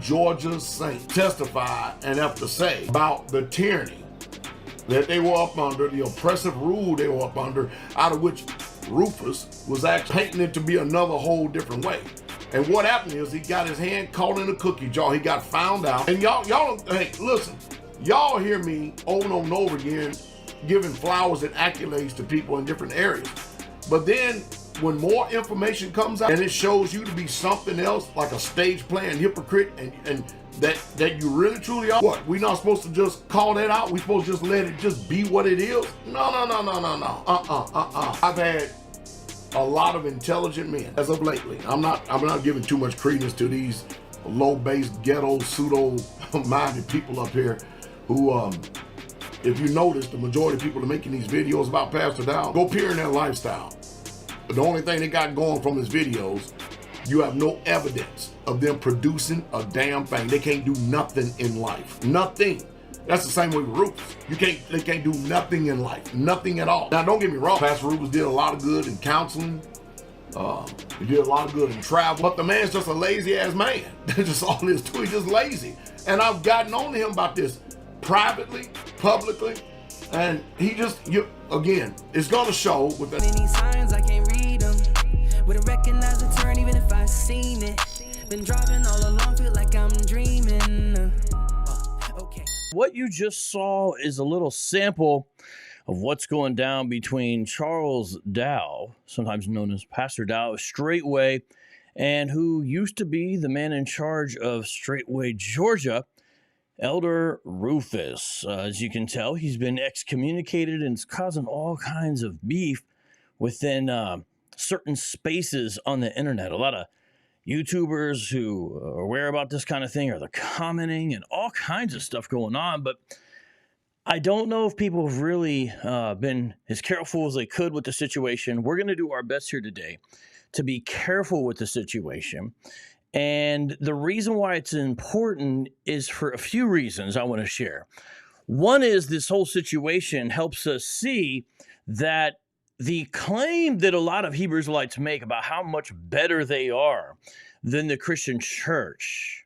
Georgia saints testify and have to say about the tyranny that they were up under, the oppressive rule they were up under, out of which Rufus was actually painting it to be another whole different way. And what happened is he got his hand caught in a cookie jar. He got found out. And y'all, hey, listen, y'all hear me over and over again giving flowers and accolades to people in different areas. But then when more information comes out and it shows you to be something else, like a stage playing hypocrite, and that you really truly are, what, we not supposed to just call that out? We supposed to just let it just be what it is? No. I've had a lot of intelligent men as of lately. I'm not giving too much credence to these low-based, ghetto, pseudo-minded people up here who, if you notice, the majority of people are making these videos about Pastor Dowell, go peer in their lifestyle. But the only thing they got going from his videos, you have no evidence of them producing a damn thing. They can't do nothing in life. Nothing. That's the same way with Rufus. They can't do nothing in life. Nothing at all. Now, don't get me wrong. Pastor Rufus did a lot of good in counseling. He did a lot of good in travel. But the man's just a lazy-ass man. That's just all there is to it. He's just lazy. And I've gotten on to him about this privately, publicly, and he just, again, it's going to show with the many signs I can't read them. Wouldn't recognize the turn even if I seen it. Been driving all along, feel like I'm dreaming. Okay. What you just saw is a little sample of what's going down between Charles Dowell, sometimes known as Pastor Dowell, Straitway, and who used to be the man in charge of Straitway Georgia, Elder Rufus. As you can tell, he's been excommunicated and it's causing all kinds of beef within certain spaces on the internet. A lot of YouTubers who are aware about this kind of thing are commenting and all kinds of stuff going on. But I don't know if people have really been as careful as they could with the situation. We're going to do our best here today to be careful with the situation. And the reason why it's important is for a few reasons I want to share. One is this whole situation helps us see that the claim that a lot of Hebrew Israelites make about how much better they are than the Christian church,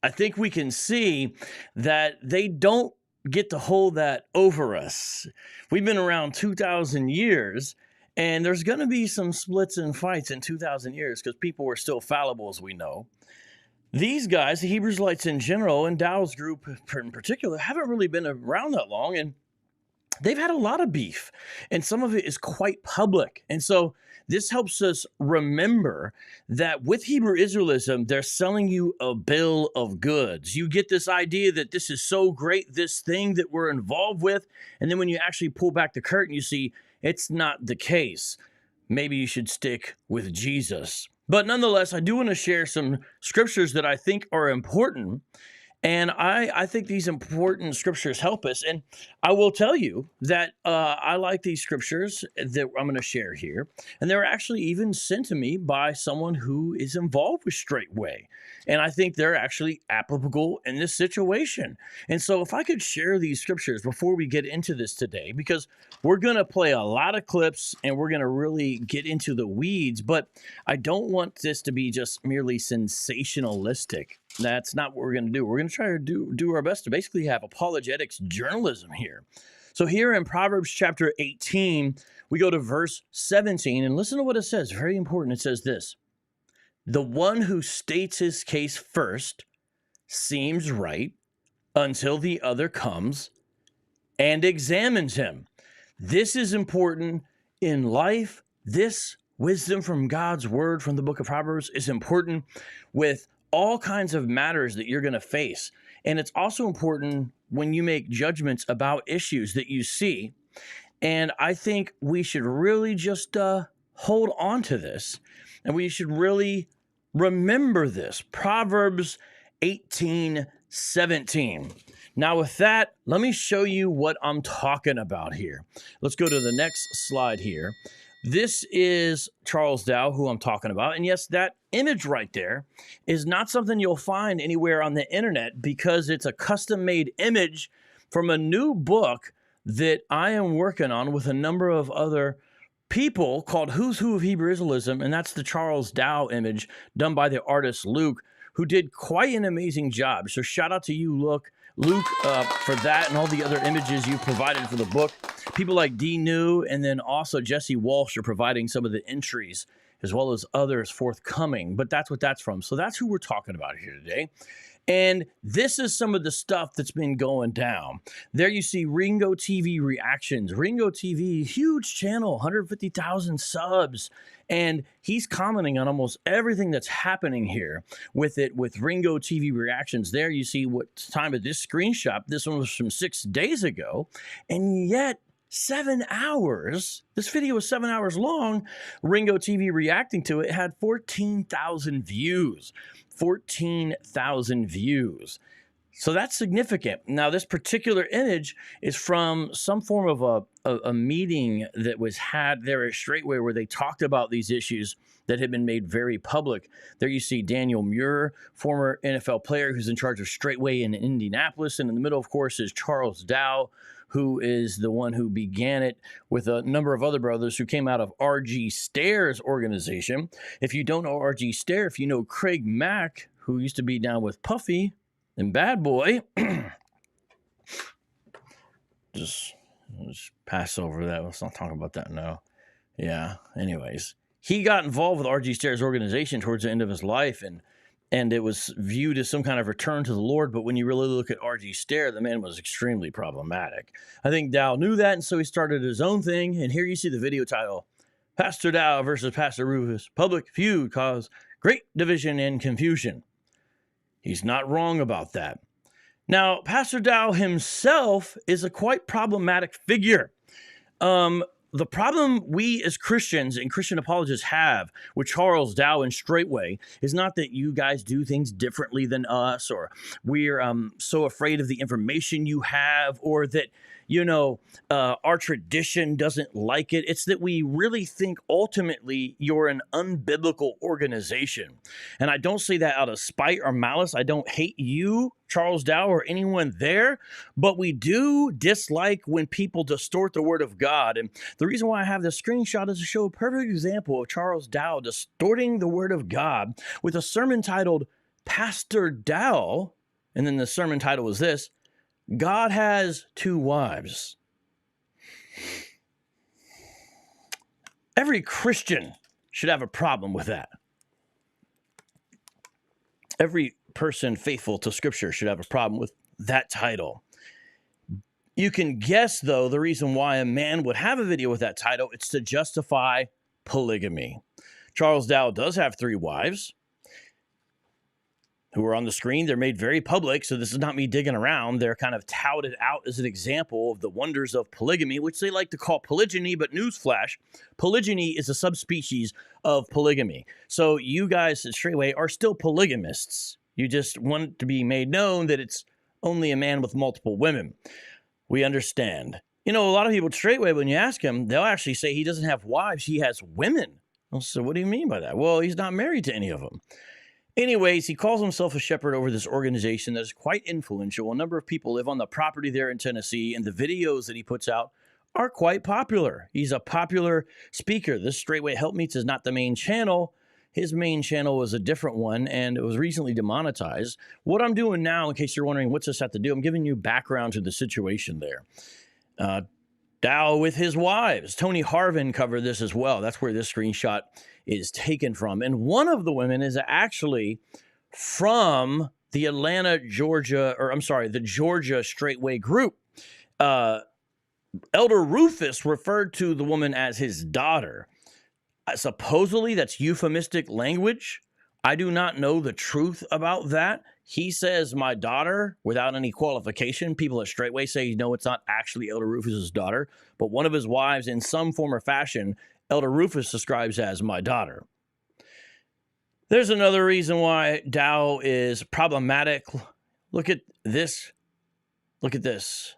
I think we can see that they don't get to hold that over us. We've been around 2,000 years. And there's going to be some splits and fights in 2,000 years because people are still fallible, as we know. These guys, the Hebrew Israelites in general, and Dowell's group in particular, haven't really been around that long. And they've had a lot of beef. And some of it is quite public. And so this helps us remember that with Hebrew Israelism, they're selling you a bill of goods. You get this idea that this is so great, this thing that we're involved with. And then when you actually pull back the curtain, you see, it's not the case. Maybe you should stick with Jesus. But nonetheless, I do want to share some scriptures that I think are important. And I think these important scriptures help us. And I will tell you that I like these scriptures that I'm going to share here. And they were actually even sent to me by someone who is involved with Straitway. And I think they're actually applicable in this situation. And so if I could share these scriptures before we get into this today, because we're going to play a lot of clips and we're going to really get into the weeds, but I don't want this to be just merely sensationalistic. That's not what we're going to do. We're going to try to do our best to basically have apologetics journalism here. So here in Proverbs chapter 18, we go to verse 17, and listen to what it says. Very important. It says this: the one who states his case first seems right until the other comes and examines him. This is important in life. This wisdom from God's word from the book of Proverbs is important with all kinds of matters that you're going to face. And it's also important when you make judgments about issues that you see. And I think we should really just hold on to this. And we should really remember this. Proverbs 18:17. Now with that, let me show you what I'm talking about here. Let's go to the next slide here. This is Charles Dowell, who I'm talking about. And yes, that image right there is not something you'll find anywhere on the internet because it's a custom-made image from a new book that I am working on with a number of other people called Who's Who of Hebrew Israelism, and that's the Charles Dowell image done by the artist Luke, who did quite an amazing job. So shout out to you, Luke, for that and all the other images you provided for the book. People like D. New and then also Jesse Walsh are providing some of the entries, as well as others forthcoming. But that's what that's from. So that's who we're talking about here today. And this is some of the stuff that's been going down. There you see Ringo TV reactions. Ringo TV, huge channel, 150,000 subs. And he's commenting on almost everything that's happening here with it, with Ringo TV reactions. There you see what time of this screenshot. This one was from 6 days ago. And yet, 7 hours, this video was 7 hours long, Ringo TV reacting to it had 14,000 views. 14,000 views. So that's significant. Now, this particular image is from some form of a meeting that was had there at Straitway where they talked about these issues that had been made very public. There you see Daniel Muir, former NFL player who's in charge of Straitway in Indianapolis. And in the middle, of course, is Charles Dowell, who is the one who began it with a number of other brothers who came out of R.G. Stair's organization. If you don't know R.G. Stair, if you know Craig Mack, who used to be down with Puffy and Bad Boy, just pass over that. Let's not talk about that now. Yeah, anyways. He got involved with R.G. Stair's organization towards the end of his life, and it was viewed as some kind of return to the Lord. But when you really look at R.G. Stair, the man was extremely problematic. I think Dowell knew that, and so he started his own thing. And here you see the video title, Pastor Dowell versus Pastor Rufus, public feud cause great division and confusion. He's not wrong about that. Now, Pastor Dowell himself is a quite problematic figure. The problem we as Christians and Christian apologists have with Charles Dowell and Straitway is not that you guys do things differently than us, or we're so afraid of the information you have, or that, you know, our tradition doesn't like it. It's that we really think ultimately you're an unbiblical organization. And I don't say that out of spite or malice. I don't hate you, Charles Dowell, or anyone there, but we do dislike when people distort the word of God. And the reason why I have this screenshot is to show a perfect example of Charles Dowell distorting the word of God with a sermon titled Pastor Dowell. And then the sermon title was this: God has two wives. Every Christian should have a problem with that. Every person faithful to Scripture should have a problem with that title. You can guess, though, the reason why a man would have a video with that title. It's to justify polygamy. Charles Dowell does have 3 wives who are on the screen. They're made very public, so this is not me digging around. They're kind of touted out as an example of the wonders of polygamy, which they like to call polygyny, but newsflash, polygyny is a subspecies of polygamy. So you guys at Straitway are still polygamists. You just want to be made known that it's only a man with multiple women. We understand. You know, a lot of people at Straitway, when you ask him, they'll actually say he doesn't have wives, he has women. So what do you mean by that? Well, he's not married to any of them. Anyways, he calls himself a shepherd over this organization that is quite influential. A number of people live on the property there in Tennessee, and the videos that he puts out are quite popular. He's a popular speaker. This Straitway Helpmeets is not the main channel. His main channel was a different one, and it was recently demonetized. What I'm doing now, in case you're wondering what's this have to do, I'm giving you background to the situation there. Dowell with his wives. Tony Harvin covered this as well. That's where this screenshot is taken from. And one of the women is actually from the the Georgia Straitway group. Elder Rufus referred to the woman as his daughter. Supposedly, that's euphemistic language. I do not know the truth about that. He says my daughter without any qualification. People at Straitway say, no, it's not actually Elder Rufus's daughter, but one of his wives in some form or fashion, Elder Rufus describes as my daughter. There's another reason why Dowell is problematic. Look at this. Look at this.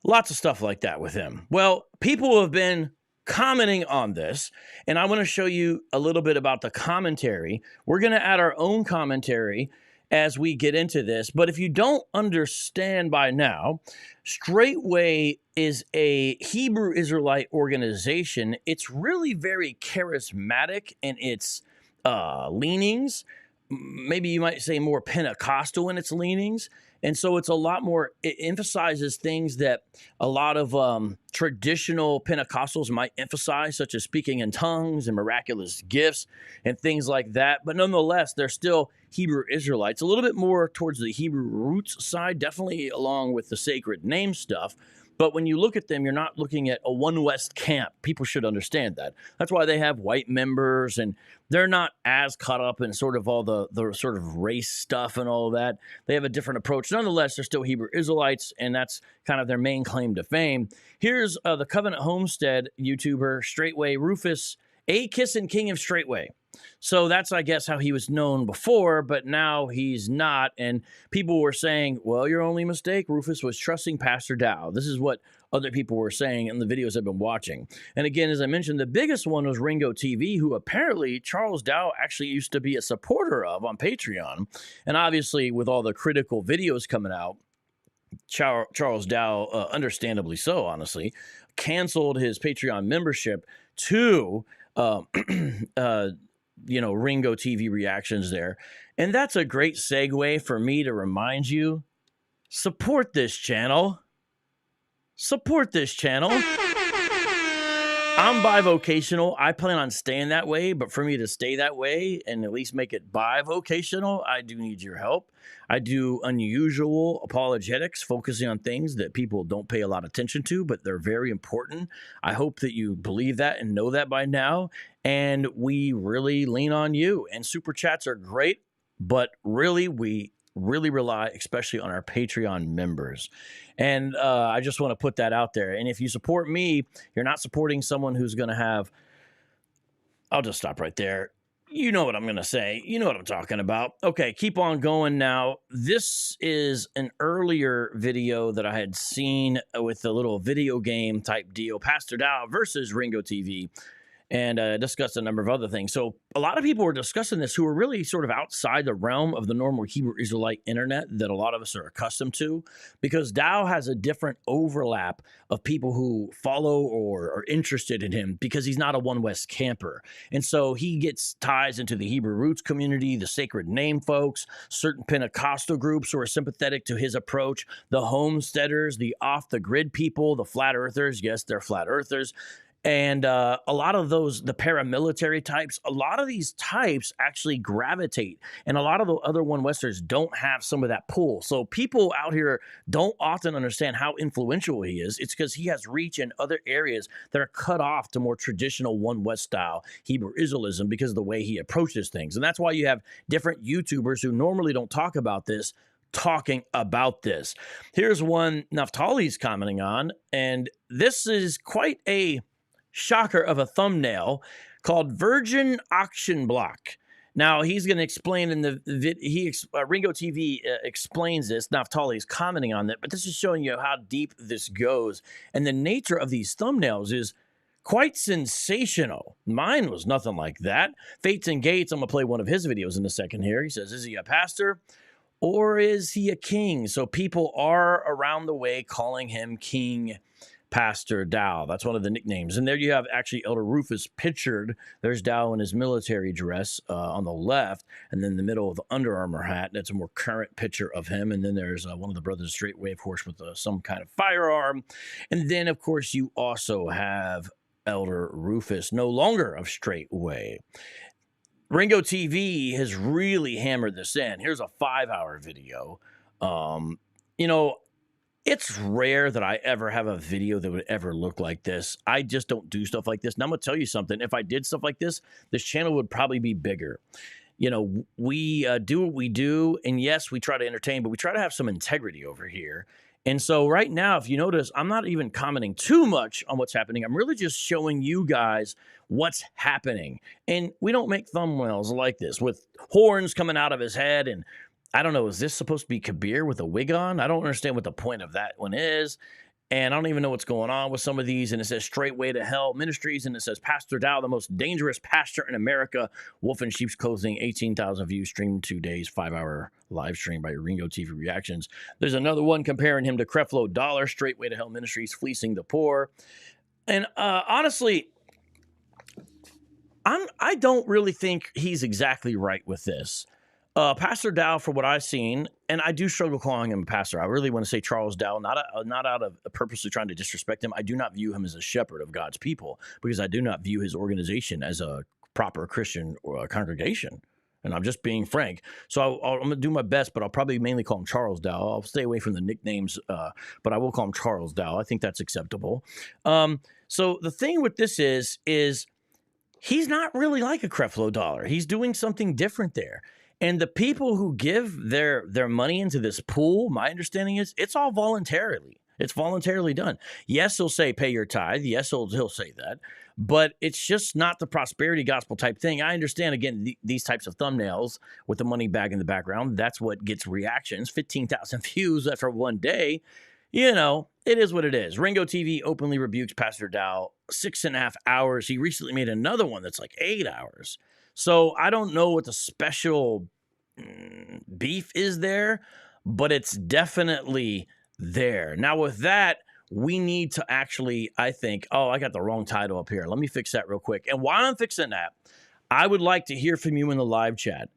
Lots of stuff like that with him. Well, people have been commenting on this, and I want to show you a little bit about the commentary. We're going to add our own commentary, as we get into this. But if you don't understand by now, Straitway is a Hebrew Israelite organization. It's really very charismatic in its leanings. Maybe you might say more Pentecostal in its leanings. And so it's a lot more, it emphasizes things that a lot of traditional Pentecostals might emphasize, such as speaking in tongues and miraculous gifts and things like that. But nonetheless, they're still Hebrew Israelites, a little bit more towards the Hebrew roots side, definitely along with the sacred name stuff. But when you look at them, you're not looking at a One West camp. People should understand that. That's why they have white members, and they're not as caught up in sort of all the sort of race stuff and all of that. They have a different approach. Nonetheless, they're still Hebrew Israelites, and that's kind of their main claim to fame. Here's the Covenant Homestead YouTuber, Straitway Rufus, a Kissin' King of Straitway. So that's, I guess, how he was known before, but now he's not. And people were saying, well, your only mistake, Rufus, was trusting Pastor Dowell. This is what other people were saying in the videos I've been watching. And again, as I mentioned, the biggest one was Ringo TV, who apparently Charles Dowell actually used to be a supporter of on Patreon. And obviously, with all the critical videos coming out, Charles Dowell, understandably so, honestly, canceled his Patreon membership to Ringo TV reactions there. And that's a great segue for me to remind you, support this channel. Support this channel. I'm bivocational. I plan on staying that way, but for me to stay that way and at least make it bivocational, I do need your help. I do unusual apologetics, focusing on things that people don't pay a lot of attention to, but they're very important. I hope that you believe that and know that by now. And we really lean on you. And super chats are great, but really, we really rely especially on our Patreon members. And I just want to put that out there. And if you support me, you're not supporting someone who's going to have, I'll just stop right there. You know what I'm going to say. You know what I'm talking about. Okay, keep on going now. This is an earlier video that I had seen with a little video game type deal, Pastor Dowell versus Ringo TV, and discussed a number of other things. So a lot of people were discussing this who are really sort of outside the realm of the normal Hebrew Israelite internet that a lot of us are accustomed to, because Dowell has a different overlap of people who follow or are interested in him because he's not a One West camper. And so he gets ties into the Hebrew roots community, the sacred name folks, certain Pentecostal groups who are sympathetic to his approach, the homesteaders, the off-the-grid people, the flat earthers. Yes, they're flat earthers. And a lot of those, the paramilitary types, a lot of these types actually gravitate. And a lot of the other One Westers don't have some of that pull. So people out here don't often understand how influential he is. It's because he has reach in other areas that are cut off to more traditional One West style Hebrew Israelism because of the way he approaches things. And that's why you have different YouTubers who normally don't talk about this talking about this. Here's one Naphtali's commenting on, and this is quite a shocker of a thumbnail called Virgin Auction Block. Now, he's going to explain in the Ringo TV explains this. Naphtali is commenting on that, but this is showing you how deep this goes. And the nature of these thumbnails is quite sensational. Mine was nothing like that. Fates and Gates, I'm going to play one of his videos in a second here. He says, is he a pastor or is he a king? So people are around the way calling him King Pastor Dowell. That's one of the nicknames. And there you have actually Elder Rufus pictured. There's Dowell in his military dress on the left, and then in the middle of the Under Armour hat. That's a more current picture of him. And then there's one of the brothers Straitway, of course, with some kind of firearm. And then, of course, you also have Elder Rufus, no longer of Straitway. Ringo TV has really hammered this in. Here's a 5-hour video. It's rare that I ever have a video that would ever look like this. I just don't do stuff like this. And I'm going to tell you something. If I did stuff like this channel would probably be bigger. We do what we do. And yes, we try to entertain, but we try to have some integrity over here. And so right now, if you notice, I'm not even commenting too much on what's happening. I'm really just showing you guys what's happening. And we don't make thumbnails like this with horns coming out of his head. And I don't know, is this supposed to be Kabir with a wig on? I don't understand what the point of that one is. And I don't even know what's going on with some of these. And it says Straitway to Hell Ministries. And it says Pastor Dowell, the most dangerous pastor in America. Wolf in sheep's clothing, 18,000 views, streamed 2 days, 5-hour live stream by Ringo TV Reactions. There's another one comparing him to Creflo Dollar, Straitway to Hell Ministries, fleecing the poor. And honestly, I don't really think he's exactly right with this. Pastor Dowell, for what I've seen, and I do struggle calling him a pastor. I really want to say Charles Dowell, not out of purposely trying to disrespect him. I do not view him as a shepherd of God's people because I do not view his organization as a proper Christian or a congregation. And I'm just being frank. So I'm going to do my best, but I'll probably mainly call him Charles Dowell. I'll stay away from the nicknames, but I will call him Charles Dowell. I think that's acceptable. So the thing with this is he's not really like a Creflo Dollar. He's doing something different there. And the people who give their money into this pool, my understanding is it's all voluntarily. It's voluntarily done. Yes, he'll say pay your tithe. Yes, he'll say that. But it's just not the prosperity gospel type thing. I understand, again, these types of thumbnails with the money bag in the background. That's what gets reactions. 15,000 views after one day. You know, it is what it is. Ringo TV openly rebukes Pastor Dowell. 6.5 hours. He recently made another one that's like 8 hours. So I don't know what the special beef is there, but it's definitely there. Now with that, we need to actually, I think, I got the wrong title up here. Let me fix that real quick. And while I'm fixing that, I would like to hear from you in the live chat.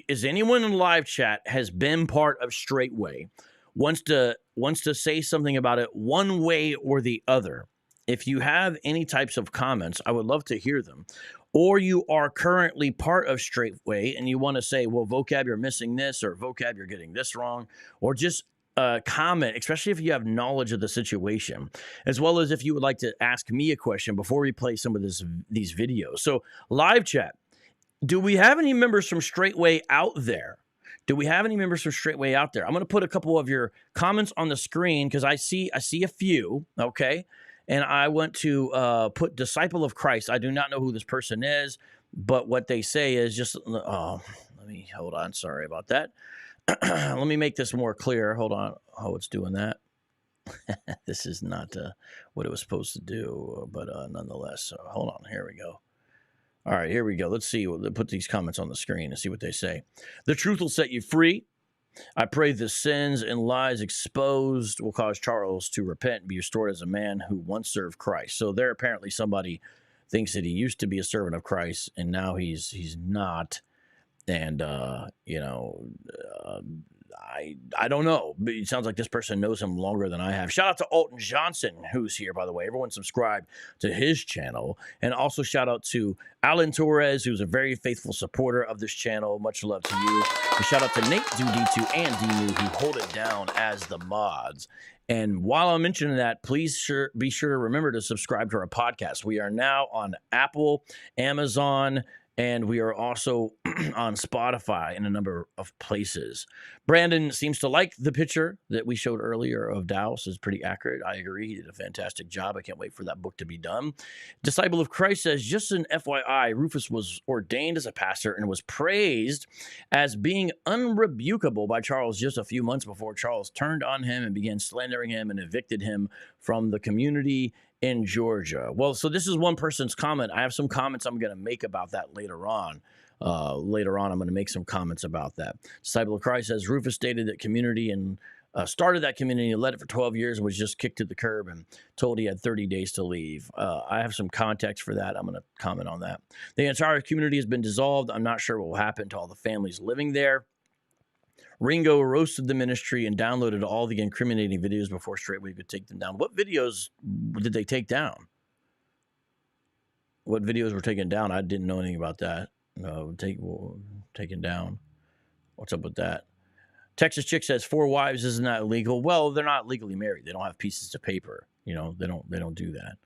Is anyone in the live chat has been part of Straitway, wants to say something about it one way or the other? If you have any types of comments, I would love to hear them. Or you are currently part of Straitway and you want to say, well, Vocab, you're missing this, or Vocab, you're getting this wrong, or just comment, especially if you have knowledge of the situation, as well as if you would like to ask me a question before we play some of these videos. So live chat, do we have any members from Straitway out there? Do we have any members from Straitway out there? I'm going to put a couple of your comments on the screen because I see a few, okay? And I want to put Disciple of Christ. I do not know who this person is, but what they say is just, let me, hold on. Sorry about that. Let me make this more clear. Hold on. Oh, it's doing that. This is not what it was supposed to do, but nonetheless. So hold on. Here we go. All right, here we go. Let's see. We'll put these comments on the screen and see what they say. The truth will set you free. I pray the sins and lies exposed will cause Charles to repent and be restored as a man who once served Christ. So there apparently somebody thinks that he used to be a servant of Christ and now he's not. And, I don't know, but it sounds like this person knows him longer than I have. Shout out to Alton Johnson, who's here, by the way. Everyone subscribe to his channel. And also shout out to Alan Torres, who's a very faithful supporter of this channel. Much love to you. And shout out to Nate, D2, and Dinu, who hold it down as the mods. And while I'm mentioning that, please be sure to remember to subscribe to our podcast. We are now on Apple, Amazon, and we are also on Spotify in a number of places. Brandon seems to like the picture that we showed earlier of Dowell. This is pretty accurate. I agree. He did a fantastic job. I can't wait for that book to be done. Disciple of Christ says, just an FYI, Rufus was ordained as a pastor and was praised as being unrebukable by Charles just a few months before Charles turned on him and began slandering him and evicted him from the community in Georgia. Well, so this is one person's comment. I have some comments I'm going to make about that later on. I'm going to make some comments about that. Disciple of Christ says, Rufus stated that community and started that community and led it for 12 years and was just kicked to the curb and told he had 30 days to leave. I have some context for that. I'm going to comment on that. The entire community has been dissolved. I'm not sure what will happen to all the families living there. Ringo roasted the ministry and downloaded all the incriminating videos before Straitway could take them down. What videos did they take down? What videos were taken down? I didn't know anything about that. No, taken down. What's up with that? Texas Chick says 4 wives isn't that illegal? Well, they're not legally married. They don't have pieces of paper. You know, they don't do that.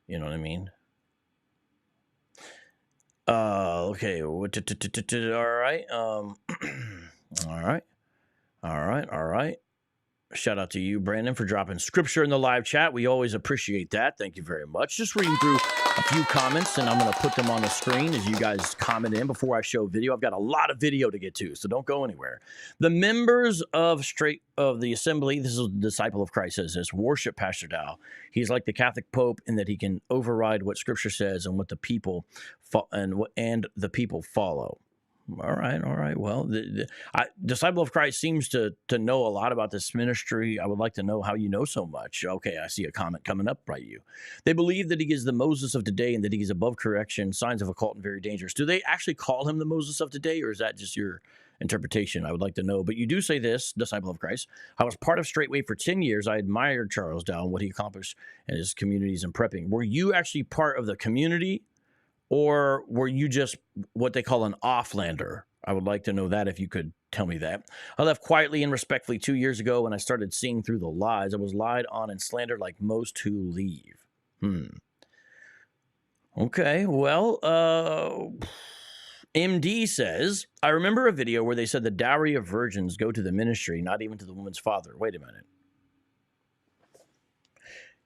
You know what I mean? Okay. All right. All right. Shout out to you, Brandon, for dropping scripture in the live chat. We always appreciate that. Thank you very much. Just reading through a few comments, and I'm going to put them on the screen as you guys comment in before I show video. I've got a lot of video to get to, so don't go anywhere. The members of the assembly, this is a disciple of Christ, says this, worship Pastor Dowell. He's like the Catholic Pope in that he can override what Scripture says and what the people and the people follow. All right. Well, disciple of Christ seems to know a lot about this ministry. I would like to know how you know so much. Okay, I see a comment coming up by you. They believe that he is the Moses of today and that he is above correction, signs of occult and very dangerous. Do they actually call him the Moses of today, or is that just your interpretation? I would like to know. But you do say this, disciple of Christ. I was part of Straitway for 10 years. I admired Charles Dowell and what he accomplished in his communities and prepping. Were you actually part of the community? Or were you just what they call an offlander? I would like to know that if you could tell me that. I left quietly and respectfully 2 years ago when I started seeing through the lies. I was lied on and slandered like most who leave. Okay, well, MD says, I remember a video where they said the dowry of virgins go to the ministry, not even to the woman's father. Wait a minute.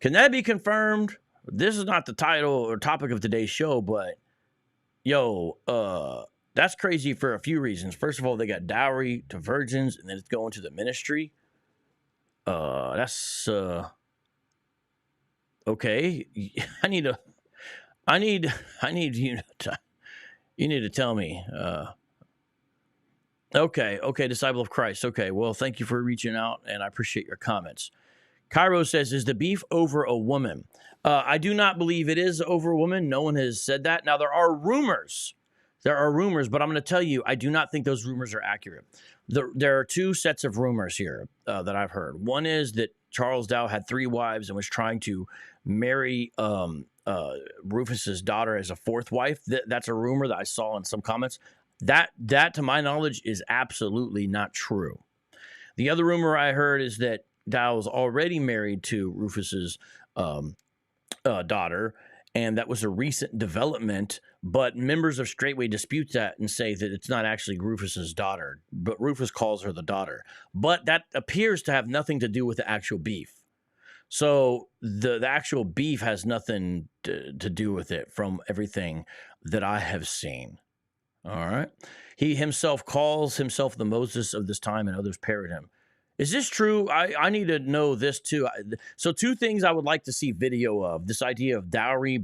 Can that be confirmed? This is not the title or topic of today's show, but that's crazy for a few reasons. First of all, they got dowry to virgins, and then it's going to the ministry. That's okay. I need you to tell me. Okay, disciple of Christ. Okay, well, thank you for reaching out, and I appreciate your comments. Cairo says, is the beef over a woman? I do not believe it is over a woman. No one has said that. Now, there are rumors. But I'm going to tell you, I do not think those rumors are accurate. There are two sets of rumors here that I've heard. One is that Charles Dowell had 3 wives and was trying to marry Rufus's daughter as a 4th wife. That's a rumor that I saw in some comments. That, to my knowledge, is absolutely not true. The other rumor I heard is that Dowell was already married to Rufus's daughter, and that was a recent development, but members of Straitway dispute that and say that it's not actually Rufus's daughter, but Rufus calls her the daughter. But that appears to have nothing to do with the actual beef. So the actual beef has nothing to do with it from everything that I have seen. All right. He himself calls himself the Moses of this time, and others parrot him. Is this true? I need to know this too. So 2 things I would like to see video of. This idea of dowry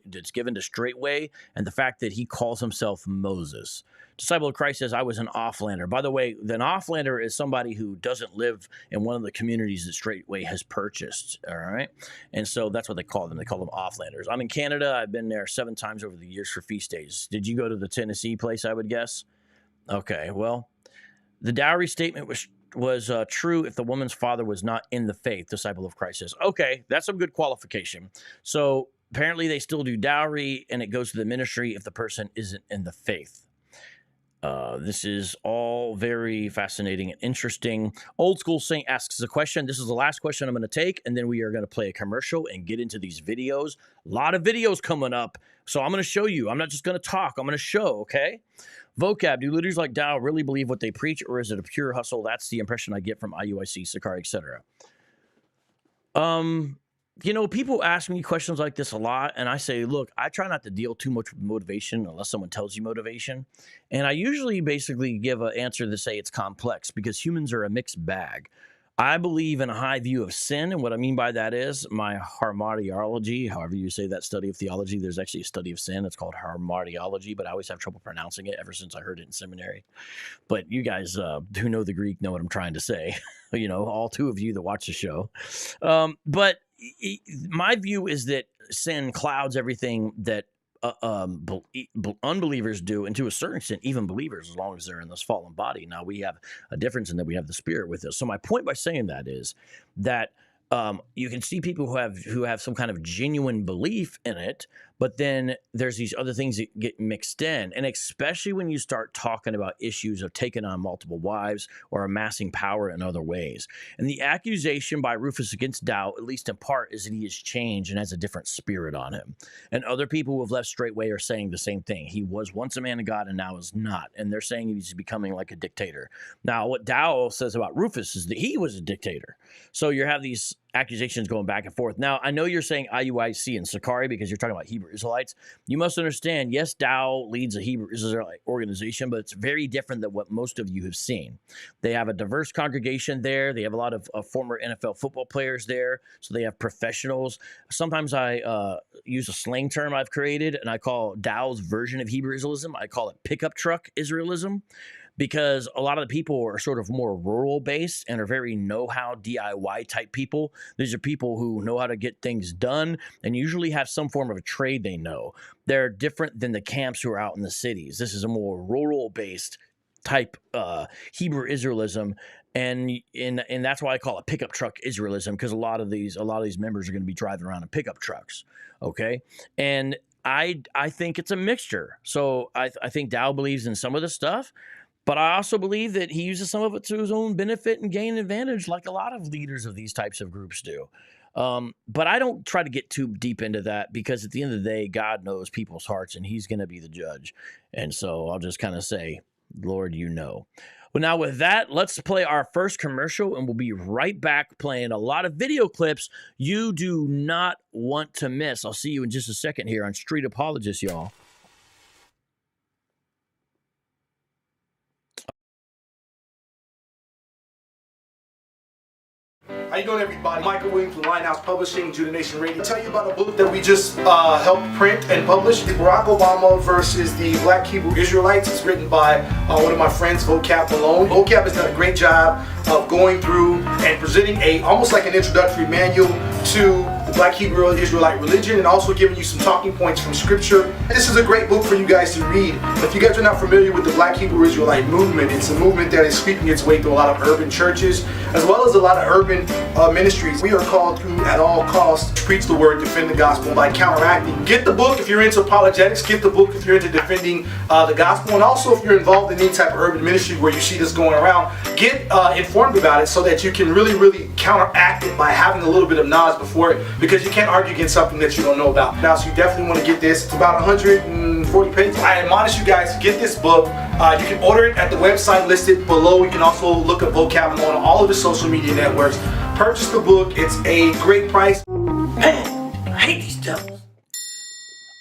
that's given to Straitway, and the fact that he calls himself Moses. Disciple of Christ says, I was an offlander. By the way, an offlander is somebody who doesn't live in one of the communities that Straitway has purchased. All right. And so that's what they call them. They call them offlanders. I'm in Canada. I've been there 7 times over the years for feast days. Did you go to the Tennessee place, I would guess? Okay. Well, the dowry statement was true if the woman's father was not in the faith, disciple of Christ says. Okay, that's a good qualification. So apparently they still do dowry, and it goes to the ministry if the person isn't in the faith. This is all very fascinating and interesting. Old School Saint asks a question. This is the last question I'm going to take, and then we are going to play a commercial and get into these videos. A lot of videos coming up, so I'm going to show you. I'm not just going to talk. I'm going to show, okay? Vocab, do leaders like Dowell really believe what they preach, or is it a pure hustle? That's the impression I get from IUIC, Sakari, etc. People ask me questions like this a lot, and I say, look, I try not to deal too much with motivation unless someone tells you motivation. And I usually basically give an answer to say it's complex, because humans are a mixed bag. I believe in a high view of sin, and what I mean by that is my hamartiology, however you say that study of theology. There's actually a study of sin. It's called hamartiology, but I always have trouble pronouncing it ever since I heard it in seminary. But you guys who know the Greek know what I'm trying to say. All 2 of you that watch the show. But my view is that sin clouds everything that unbelievers do, and to a certain extent, even believers, as long as they're in this fallen body. Now, we have a difference in that we have the Spirit with us. So my point by saying that is that you can see people who have some kind of genuine belief in it, but then there's these other things that get mixed in. And especially when you start talking about issues of taking on multiple wives or amassing power in other ways. And the accusation by Rufus against Dowell, at least in part, is that he has changed and has a different spirit on him. And other people who have left Straitway are saying the same thing. He was once a man of God and now is not. And they're saying he's becoming like a dictator. Now, what Dowell says about Rufus is that he was a dictator. So you have these accusations going back and forth. Now, I know you're saying IUIC and Sakari because you're talking about Hebrew Israelites. You must understand, yes, Dowell leads a Hebrew Israelite organization, but it's very different than what most of you have seen. They have a diverse congregation there. They have a lot of former NFL football players there, so they have professionals. Sometimes I use a slang term I've created, and I call Dowell's version of Hebrew Israelism, I call it pickup truck Israelism, because a lot of the people are sort of more rural based and are very know-how DIY type people. These are people who know how to get things done and usually have some form of a trade they know. They're different than the camps who are out in the cities. This is a more rural based type Hebrew Israelism. And that's why I call it pickup truck Israelism, because a lot of these members are going to be driving around in pickup trucks. Okay. And I think it's a mixture. So I think Dowell believes in some of the stuff, but I also believe that he uses some of it to his own benefit and gain advantage, like a lot of leaders of these types of groups do. But I don't try to get too deep into that, because at the end of the day, God knows people's hearts and he's going to be the judge. And so I'll just kind of say, Lord, you know. Well, now with that, let's play our first commercial, and we'll be right back playing a lot of video clips you do not want to miss. I'll see you in just a second here on Street Apologist, y'all. How you doing, everybody? Michael Williams from Linehouse Publishing, Judah Nation Radio. I'll tell you about a book that we just helped print and publish. The Barack Obama versus the Black Hebrew Israelites. It's written by one of my friends, Vocab alone. Vocab has done a great job of going through and presenting almost like an introductory manual to the Black Hebrew Israelite religion, and also giving you some talking points from Scripture. This is a great book for you guys to read. If you guys are not familiar with the Black Hebrew Israelite movement, it's a movement that is sweeping its way through a lot of urban churches, as well as a lot of urban ministries. We are called to, at all costs, preach the word, defend the gospel by counteracting. Get the book if you're into apologetics. Get the book if you're into defending the gospel, and also if you're involved in any type of urban ministry where you see this going around, get informed about it so that you can really counteract it by having a little bit of knowledge before it, because you can't argue against something that you don't know about. Now, so you definitely want to get this. It's about 140 pages. I admonish you guys to get this book. You can order it at the website listed below. You can also look up Vocab on all of the social media networks. Purchase the book. It's a great price. Man, I hate these devils.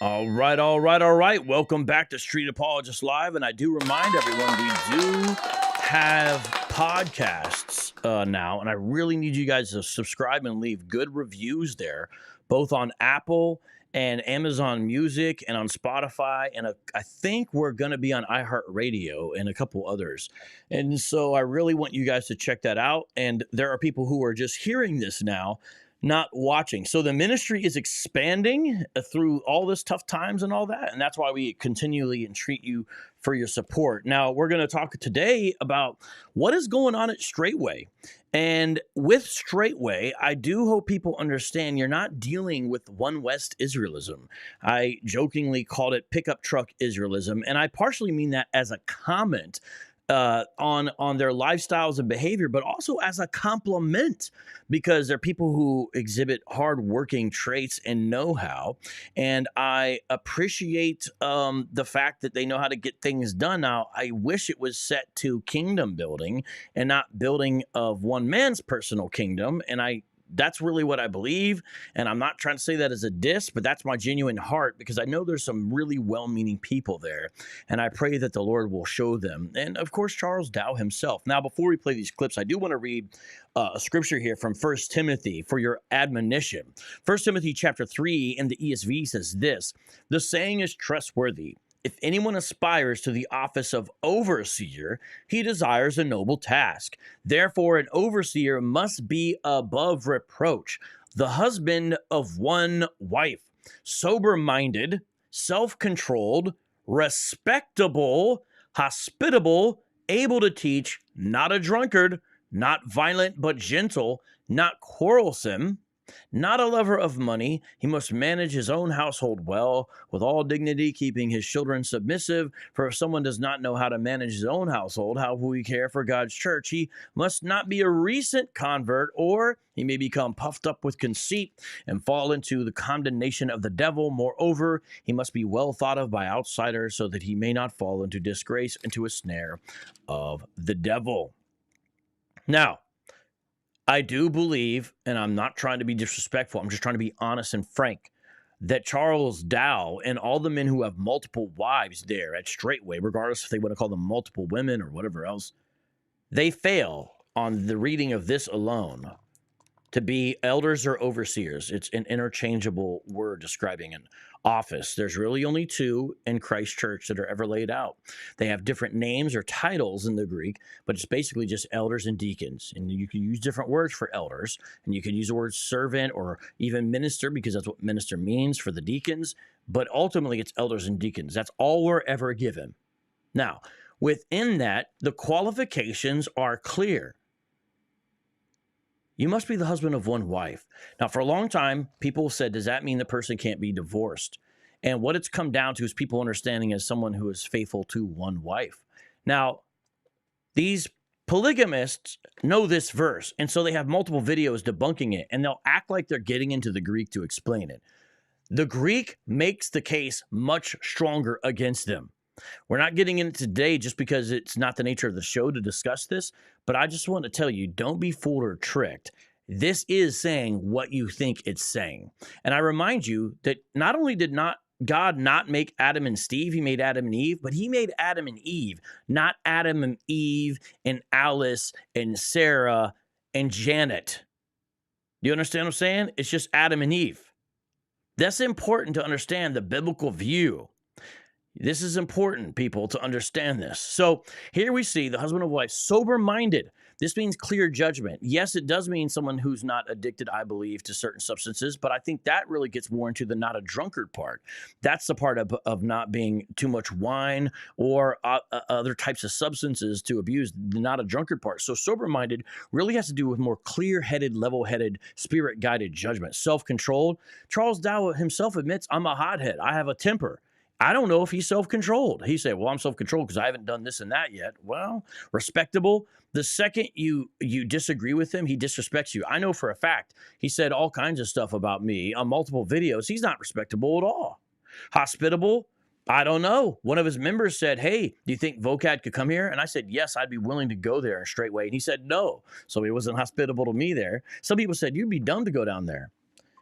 All right. Welcome back to Street Apologist Live. And I do remind everyone, we do have podcasts now, and I really need you guys to subscribe and leave good reviews there, both on Apple and Amazon Music and on Spotify, and I think we're going to be on iHeartRadio and a couple others. And so I really want you guys to check that out. And there are people who are just hearing this now, not watching. So the ministry is expanding through all this tough times and all that. And that's why we continually entreat you for your support. Now, we're going to talk today about what is going on at Straitway. And with Straitway, I do hope people understand you're not dealing with One West Israelism. I jokingly called it pickup truck Israelism, and I partially mean that as a comment on their lifestyles and behavior, but also as a compliment, because they're people who exhibit hardworking traits and know-how, and I appreciate the fact that they know how to get things done. Now, I wish it was set to kingdom building and not building of one man's personal kingdom, and that's really what I believe, and I'm not trying to say that as a diss, but that's my genuine heart, because I know there's some really well-meaning people there, and I pray that the Lord will show them. And, of course, Charles Dowell himself. Now, before we play these clips, I do want to read a scripture here from 1 Timothy for your admonition. 1 Timothy chapter 3 in the ESV says this: "The saying is trustworthy. If anyone aspires to the office of overseer, he desires a noble task. Therefore, an overseer must be above reproach, the husband of one wife, sober-minded, self-controlled, respectable, hospitable, able to teach, not a drunkard, not violent but gentle, not quarrelsome, not a lover of money. He must manage his own household well, with all dignity, keeping his children submissive. For if someone does not know how to manage his own household, how will he care for God's church? He must not be a recent convert, or he may become puffed up with conceit and fall into the condemnation of the devil. Moreover, he must be well thought of by outsiders, so that he may not fall into disgrace, into a snare of the devil." Now, I do believe, and I'm not trying to be disrespectful, I'm just trying to be honest and frank, that Charles Dowell and all the men who have multiple wives there at Straitway, regardless if they want to call them multiple women or whatever else, they fail on the reading of this alone to be elders or overseers. It's an interchangeable word describing an office. There's really only two in Christ Church that are ever laid out. They have different names or titles in the Greek, but it's basically just elders and deacons. And you can use different words for elders, and you can use the word servant or even minister, because that's what minister means for the deacons. But ultimately, it's elders and deacons. That's all we're ever given. Now, within that, the qualifications are clear. You must be the husband of one wife. Now, for a long time, people said, does that mean the person can't be divorced? And what it's come down to is people understanding as someone who is faithful to one wife. Now, these polygamists know this verse, and so they have multiple videos debunking it, and they'll act like they're getting into the Greek to explain it. The Greek makes the case much stronger against them. We're not getting into today just because it's not the nature of the show to discuss this, but I just want to tell you, don't be fooled or tricked. This is saying what you think it's saying. And I remind you that not only did God not make Adam and Steve, he made Adam and Eve, but he made Adam and Eve, not Adam and Eve and Alice and Sarah and Janet. Do you understand what I'm saying? It's just Adam and Eve. That's important to understand the biblical view. This is important, people, to understand this. So here we see the husband and wife, sober-minded. This means clear judgment. Yes, it does mean someone who's not addicted, I believe, to certain substances, but I think that really gets more into the not a drunkard part. That's the part of not being too much wine or other types of substances to abuse, the not a drunkard part. So sober-minded really has to do with more clear-headed, level-headed, spirit-guided judgment. Self-controlled. Charles Dowell himself admits, I'm a hothead. I have a temper. I don't know if he's self-controlled. He said, well, I'm self-controlled because I haven't done this and that yet. Well, respectable. The second you disagree with him, he disrespects you. I know for a fact he said all kinds of stuff about me on multiple videos. He's not respectable at all. Hospitable. I don't know. One of his members said, hey, do you think Vocab could come here? And I said, yes, I'd be willing to go there in Straitway. And he said, no. So he wasn't hospitable to me there. Some people said, you'd be dumb to go down there.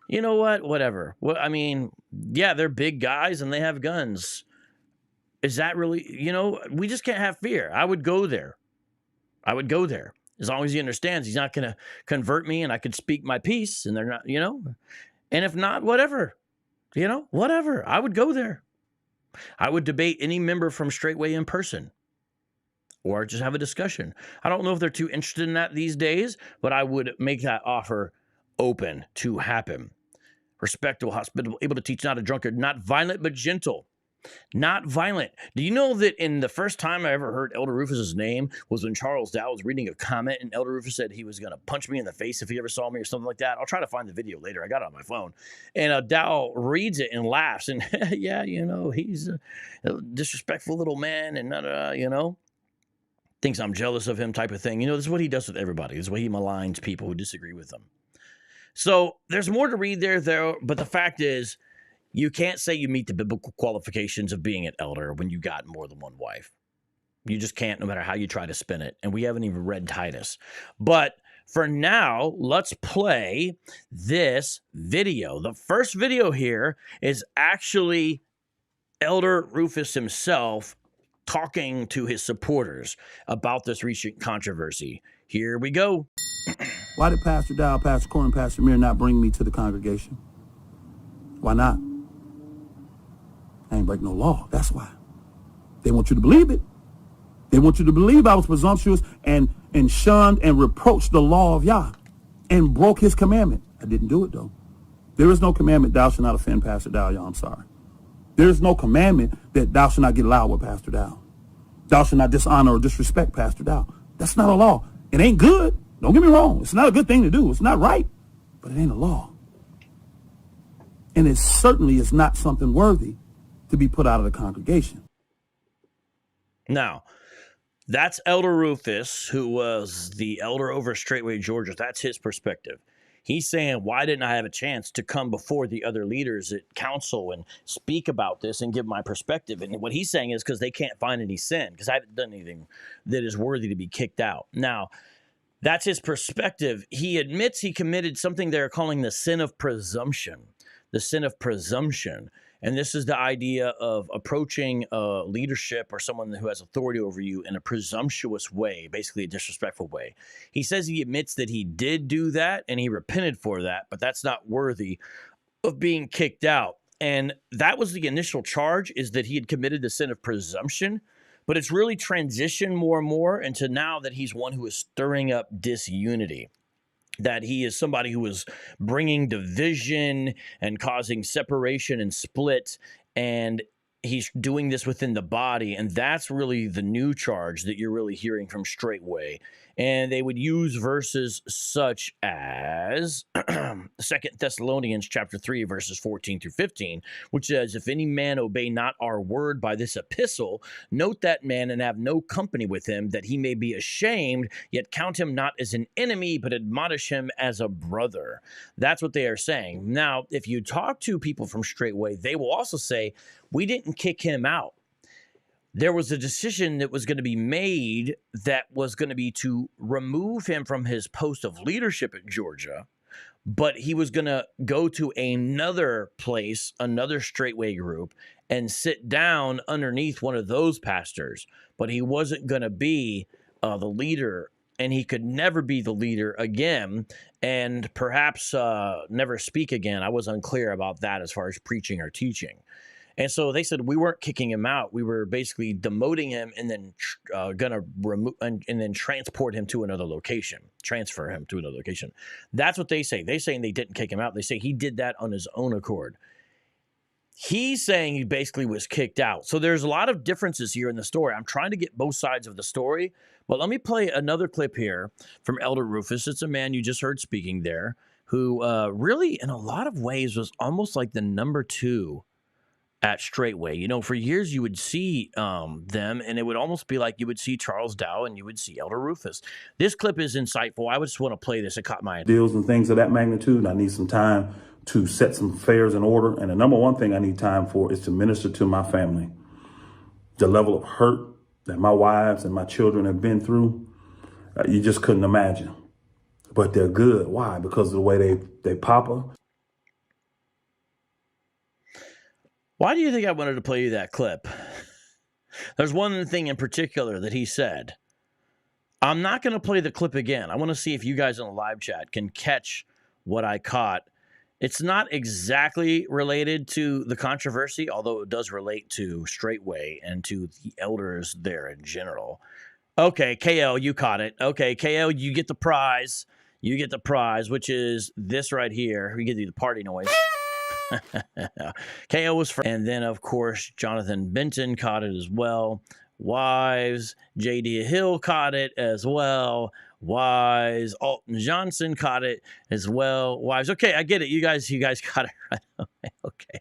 You know what? Whatever. Well, I mean, yeah, they're big guys and they have guns. Is that really, we just can't have fear. I would go there. As long as he understands he's not going to convert me and I could speak my piece and they're not, and if not, whatever, whatever. I would go there. I would debate any member from Straitway in person or just have a discussion. I don't know if they're too interested in that these days, but I would make that offer open to happen. Respectable, hospitable, able to teach, not a drunkard, not violent, but gentle. Not violent. Do you know that in the first time I ever heard Elder Rufus's name was when Charles Dowell was reading a comment and Elder Rufus said he was going to punch me in the face if he ever saw me or something like that? I'll try to find the video later. I got it on my phone. And Dowell reads it and laughs and, yeah, he's a disrespectful little man and, thinks I'm jealous of him type of thing. This is what he does with everybody. This is the way he maligns people who disagree with him. So there's more to read there, but the fact is you can't say you meet the biblical qualifications of being an elder when you got more than one wife. You just can't, no matter how you try to spin it. And we haven't even read Titus. But for now, let's play this video. The first video here is actually Elder Rufus himself talking to his supporters about this recent controversy. Here we go. Why did Pastor Dowell, Pastor Corey, and Pastor Mir not bring me to the congregation? Why not? I ain't break no law. That's why. They want you to believe it. They want you to believe I was presumptuous and shunned and reproached the law of Yah and broke his commandment. I didn't do it, though. There is no commandment, thou shalt not offend Pastor Dowell, y'all. I'm sorry. There is no commandment that thou shalt not get loud with Pastor Dowell. Thou shalt not dishonor or disrespect Pastor Dowell. That's not a law. It ain't good. Don't get me wrong. It's not a good thing to do. It's not right, but it ain't a law. And it certainly is not something worthy to be put out of the congregation. Now, that's Elder Rufus, who was the elder over Straitway Georgia. That's his perspective. He's saying, why didn't I have a chance to come before the other leaders at council and speak about this and give my perspective? And what he's saying is because they can't find any sin, because I haven't done anything that is worthy to be kicked out. Now, That's his perspective. He admits he committed something they're calling the sin of presumption. The sin of presumption. And this is the idea of approaching leadership or someone who has authority over you in a presumptuous way, basically a disrespectful way. He says he admits that he did do that and he repented for that, but that's not worthy of being kicked out. And that was the initial charge, is that he had committed the sin of presumption, but it's really transitioned more and more into now that he's one who is stirring up disunity. That he is somebody who is bringing division and causing separation and split, and he's doing this within the body, and that's really the new charge that you're really hearing from Straitway. And they would use verses such as 2 Thessalonians chapter 3, verses 14 through 15, which says, if any man obey not our word by this epistle, note that man and have no company with him, that he may be ashamed, yet count him not as an enemy, but admonish him as a brother. That's what they are saying. Now, if you talk to people from Straitway, they will also say, we didn't kick him out. There was a decision that was going to be made that was going to be to remove him from his post of leadership at Georgia, but he was going to go to another place, another Straitway group, and sit down underneath one of those pastors. But he wasn't going to be the leader, and he could never be the leader again, and perhaps never speak again. I was unclear about that as far as preaching or teaching. And so they said we weren't kicking him out. We were basically demoting him and then going to remove and then transport him to another location, transfer him to another location. That's what they say. They're saying they didn't kick him out. They say he did that on his own accord. He's saying he basically was kicked out. So there's a lot of differences here in the story. I'm trying to get both sides of the story, but let me play another clip here from Elder Rufus. It's a man you just heard speaking there who really, in a lot of ways, was almost like the number 2 at Straitway. You know, for years you would see them, and it would almost be like you would see Charles Dowell and you would see Elder Rufus. This clip is insightful. I would just want to play this. It caught my attention. Deals and things of that magnitude. I need some time to set some affairs in order. And the number one thing I need time for is to minister to my family. The level of hurt that my wives and my children have been through, you just couldn't imagine. But they're good. Why? Because of the way they papa. Why do you think I wanted to play you that clip? There's one thing in particular that he said. I'm not going to play the clip again. I want to see if you guys in the live chat can catch what I caught. It's not exactly related to the controversy, although it does relate to Straitway and to the elders there in general. Okay, KL, you caught it. Okay, KL, you get the prize. You get the prize, which is this right here. We get the party noise. KO was first. And then, of course, Jonathan Benton caught it as well. Wives. J.D. Hill caught it as well. Wives. Alton Johnson caught it as well. Wives. Okay, I get it. You guys got it right. Okay.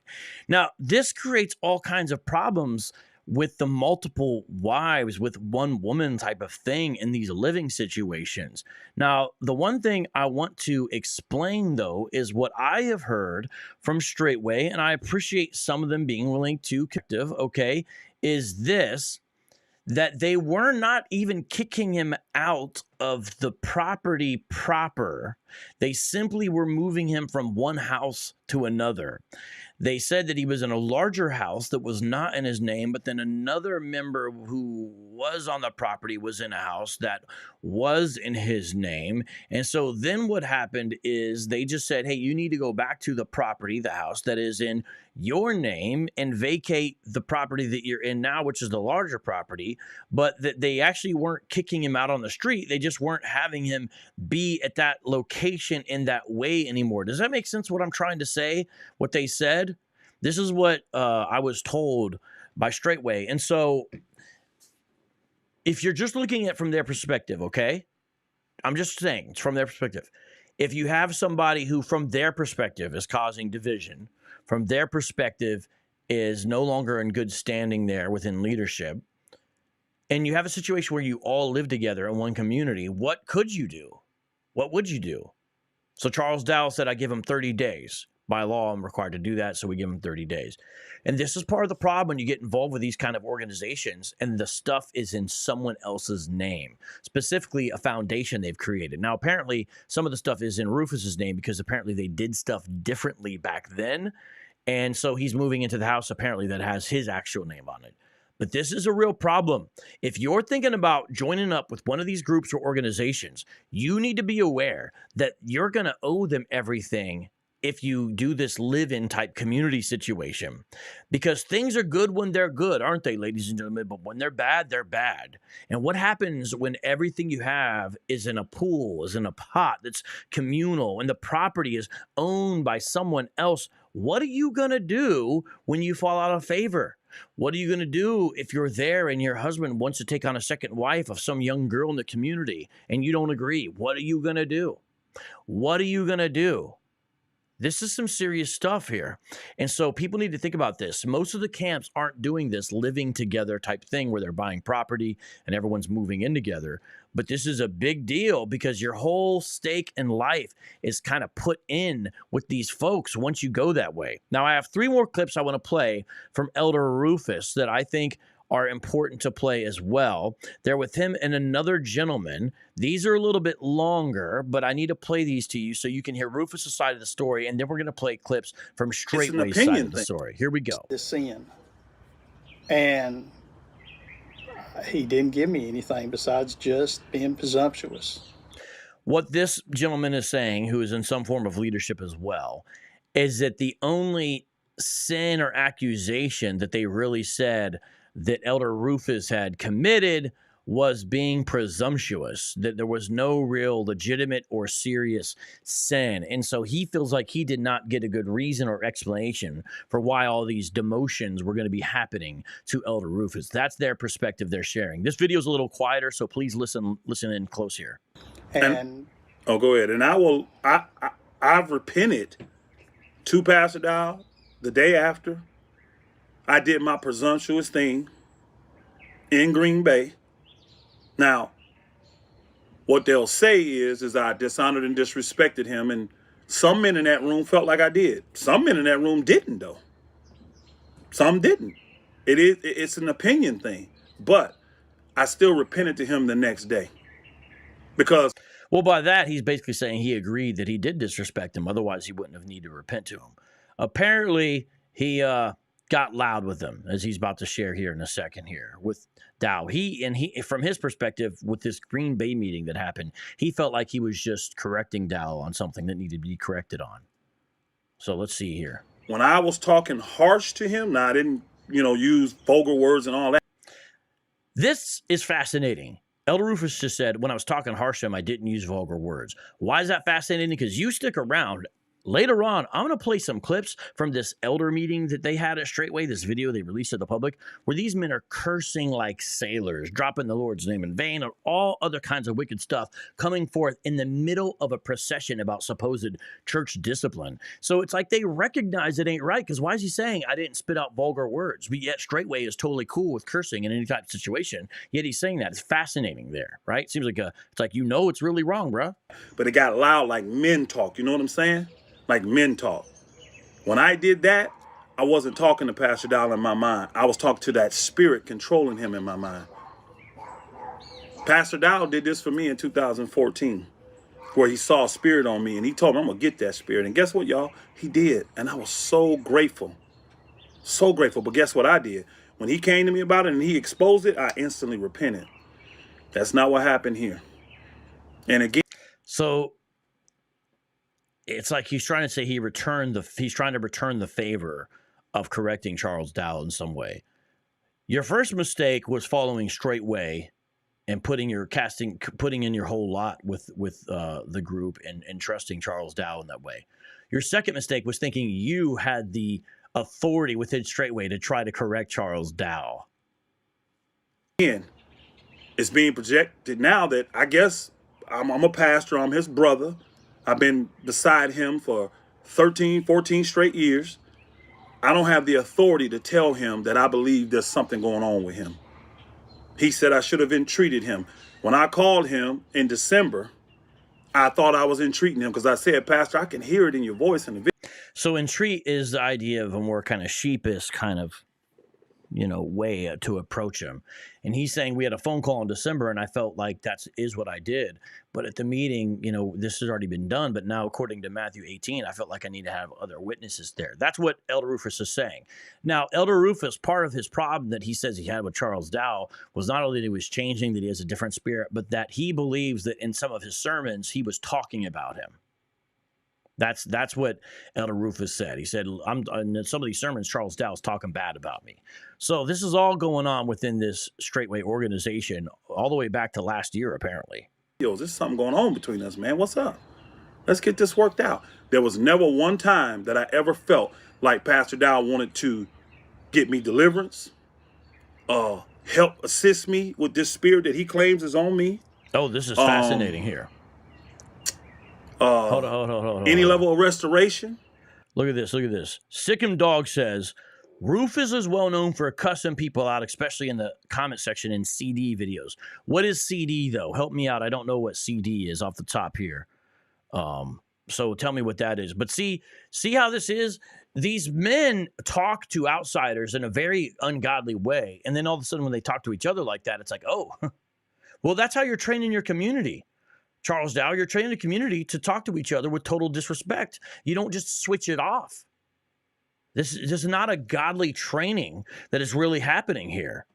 Now, this creates all kinds of problems with the multiple wives, with one woman type of thing in these living situations. Now, the one thing I want to explain, though, is what I have heard from Straitway, and I appreciate some of them being willing to corrective, okay, is this, that they were not even kicking him out of the property proper. They simply were moving him from one house to another. They said that he was in a larger house that was not in his name, but then another member who was on the property was in a house that was in his name. And so then what happened is they just said, hey, you need to go back to the property, the house that is in your name, and vacate the property that you're in now, which is the larger property. But that they actually weren't kicking him out on the street. They just weren't having him be at that location in that way anymore. Does that make sense what I'm trying to say? What they said? This is what I was told by Straitway. And so if you're just looking at it from their perspective, okay? I'm just saying, it's from their perspective. If you have somebody who from their perspective is causing division, from their perspective is no longer in good standing there within leadership, and you have a situation where you all live together in one community, what could you do? What would you do? So Charles Dowell said, I give him 30 days. By law, I'm required to do that, so we give them 30 days. And this is part of the problem when you get involved with these kind of organizations and the stuff is in someone else's name, specifically a foundation they've created. Now, apparently, some of the stuff is in Rufus's name because apparently they did stuff differently back then. And so he's moving into the house, apparently, that has his actual name on it. But this is a real problem. If you're thinking about joining up with one of these groups or organizations, you need to be aware that you're going to owe them everything if you do this live-in type community situation, because things are good when they're good, aren't they, ladies and gentlemen? But when they're bad, they're bad. And what happens when everything you have is in a pool, is in a pot that's communal, and the property is owned by someone else? What are you going to do when you fall out of favor? What are you going to do if you're there and your husband wants to take on a second wife of some young girl in the community and you don't agree? What are you going to do? What are you going to do? This is some serious stuff here. And so people need to think about this. Most of the camps aren't doing this living together type thing where they're buying property and everyone's moving in together. But this is a big deal because your whole stake in life is kind of put in with these folks once you go that way. Now, I have 3 more clips I want to play from Elder Rufus that I think are important to play as well. They're with him and another gentleman. These are a little bit longer, but I need to play these to you so you can hear Rufus' side of the story, and then we're going to play clips from Straitway's side of the story. Here we go. This sin. And he didn't give me anything besides just being presumptuous. What this gentleman is saying, who is in some form of leadership as well, is that the only sin or accusation that they really said that Elder Rufus had committed was being presumptuous, that there was no real legitimate or serious sin. And so he feels like he did not get a good reason or explanation for why all these demotions were going to be happening to Elder Rufus. That's their perspective they're sharing. This video is a little quieter, so please listen in close here. And oh, go ahead. And I've repented to Pastor Dowell the day after I did my presumptuous thing in Green Bay. Now, what they'll say is I dishonored and disrespected him, and some men in that room felt like I did. Some men in that room didn't, though. Some didn't. It's an opinion thing, but I still repented to him the next day because. Well, by that, he's basically saying he agreed that he did disrespect him. Otherwise, he wouldn't have needed to repent to him. Apparently, he got loud with him, as he's about to share here in a second here with Dow. He from his perspective, with this Green Bay meeting that happened, he felt like he was just correcting Dow on something that needed to be corrected on. So let's see here. When I was talking harsh to him, now I didn't, use vulgar words and all that. This is fascinating. Elder Rufus just said, when I was talking harsh to him, I didn't use vulgar words. Why is that fascinating? Because you stick around. Later on, I'm going to play some clips from this elder meeting that they had at Straitway, this video they released to the public, where these men are cursing like sailors, dropping the Lord's name in vain, or all other kinds of wicked stuff coming forth in the middle of a procession about supposed church discipline. So it's like they recognize it ain't right, because why is he saying, I didn't spit out vulgar words? But yet Straitway is totally cool with cursing in any type of situation, yet he's saying that. It's fascinating there, right? Seems like it's like, it's really wrong, bro. But it got loud like men talk, you know what I'm saying? Like men talk. When I did that, I wasn't talking to Pastor Dowell in my mind. I was talking to that spirit controlling him in my mind. Pastor Dowell did this for me in 2014, where he saw a spirit on me and he told me, I'm going to get that spirit. And guess what, y'all? He did. And I was so grateful. So grateful. But guess what I did? When he came to me about it and he exposed it, I instantly repented. That's not what happened here. And again. So it's like he's trying to say he's trying to return the favor of correcting Charles Dowell in some way. Your first mistake was following Straitway and putting in your whole lot with the group and trusting Charles Dowell in that way. Your second mistake was thinking you had the authority within Straitway to try to correct Charles Dowell. Again, it's being projected now that I guess I'm a pastor, I'm his brother. I've been beside him for 13, 14 straight years. I don't have the authority to tell him that I believe there's something going on with him. He said I should have entreated him. When I called him in December, I thought I was entreating him because I said, Pastor, I can hear it in your voice in the video. So entreat is the idea of a more kind of sheepish kind of, way to approach him. And he's saying we had a phone call in December and I felt like that is what I did. But at the meeting, this has already been done. But now, according to Matthew 18, I felt like I need to have other witnesses there. That's what Elder Rufus is saying. Now, Elder Rufus, part of his problem that he says he had with Charles Dowell was not only that he was changing, that he has a different spirit, but that he believes that in some of his sermons, he was talking about him. That's what Elder Rufus said. He said, in some of these sermons, Charles Dowell's talking bad about me. So this is all going on within this Straitway organization all the way back to last year, apparently. Yo, there's something going on between us, man. What's up? Let's get this worked out. There was never one time that I ever felt like Pastor Dowell wanted to get me deliverance, help assist me with this spirit that he claims is on me. Oh, this is fascinating here. Hold on. Any level of restoration. Look at this. Sickum Dog says, Rufus is well known for cussing people out, especially in the comment section in CD videos. What is CD, though? Help me out. I don't know what CD is off the top here. So tell me what that is. But see how this is? These men talk to outsiders in a very ungodly way. And then all of a sudden when they talk to each other like that, it's like, oh, well, that's how you're training your community. Charles Dowell, you're training the community to talk to each other with total disrespect. You don't just switch it off. This is not a godly training that is really happening here,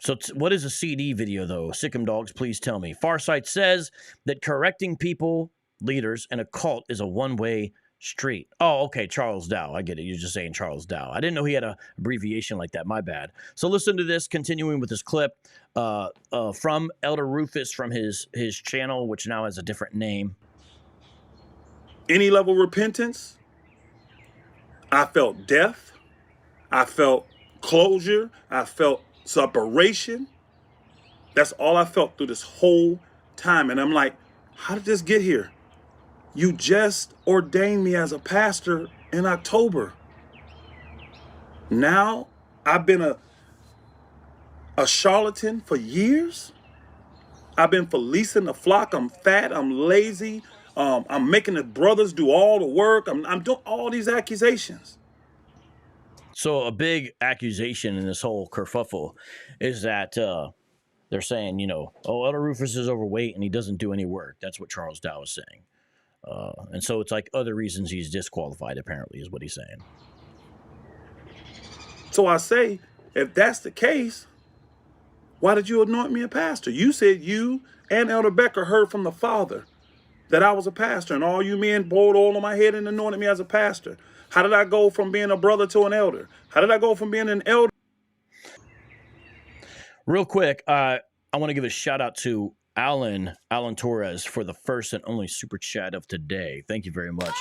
So what is a CD video, though? Sickum Dogs, please tell me. Farsight says that correcting people, leaders, in a cult is a one-way street. Oh, okay, Charles Dowell. I get it. You're just saying Charles Dowell. I didn't know he had an abbreviation like that. My bad. So listen to this, continuing with this clip from Elder Rufus from his channel, which now has a different name. Any level of repentance. I felt death. I felt closure. I felt separation. That's all I felt through this whole time. And I'm like, how did this get here? You just ordained me as a pastor in October. Now I've been a charlatan for years. I've been fleecing the flock. I'm fat. I'm lazy. I'm making the brothers do all the work. I'm doing all these accusations. So a big accusation in this whole kerfuffle is that they're saying, Elder Rufus is overweight and he doesn't do any work. That's what Charles Dowell is saying. And so it's like other reasons he's disqualified, apparently, is what he's saying. So I say, if that's the case, why did you anoint me a pastor? You said you and Elder Becker heard from the Father that I was a pastor, and all you men poured oil on my head and anointed me as a pastor. How did I go from being a brother to an elder? How did I go from being an elder? Real quick, I want to give a shout out to Alan Torres for the first and only super chat of today. Thank you very much,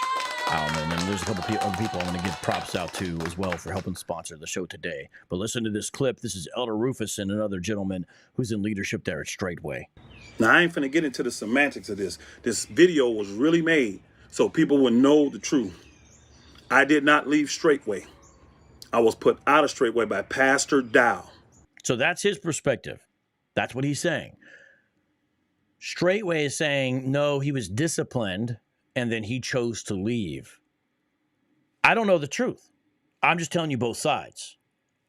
Alan. And there's a couple other people I want to give props out to as well for helping sponsor the show today. But listen to this clip. This is Elder Rufus and another gentleman who's in leadership there at Straitway. Now, I ain't finna get into the semantics of this. This video was really made so people would know the truth. I did not leave Straitway. I was put out of Straitway by Pastor Dowell. So that's his perspective. That's what he's saying. Straitway is saying, no, he was disciplined and then he chose to leave. I don't know the truth. I'm just telling you both sides.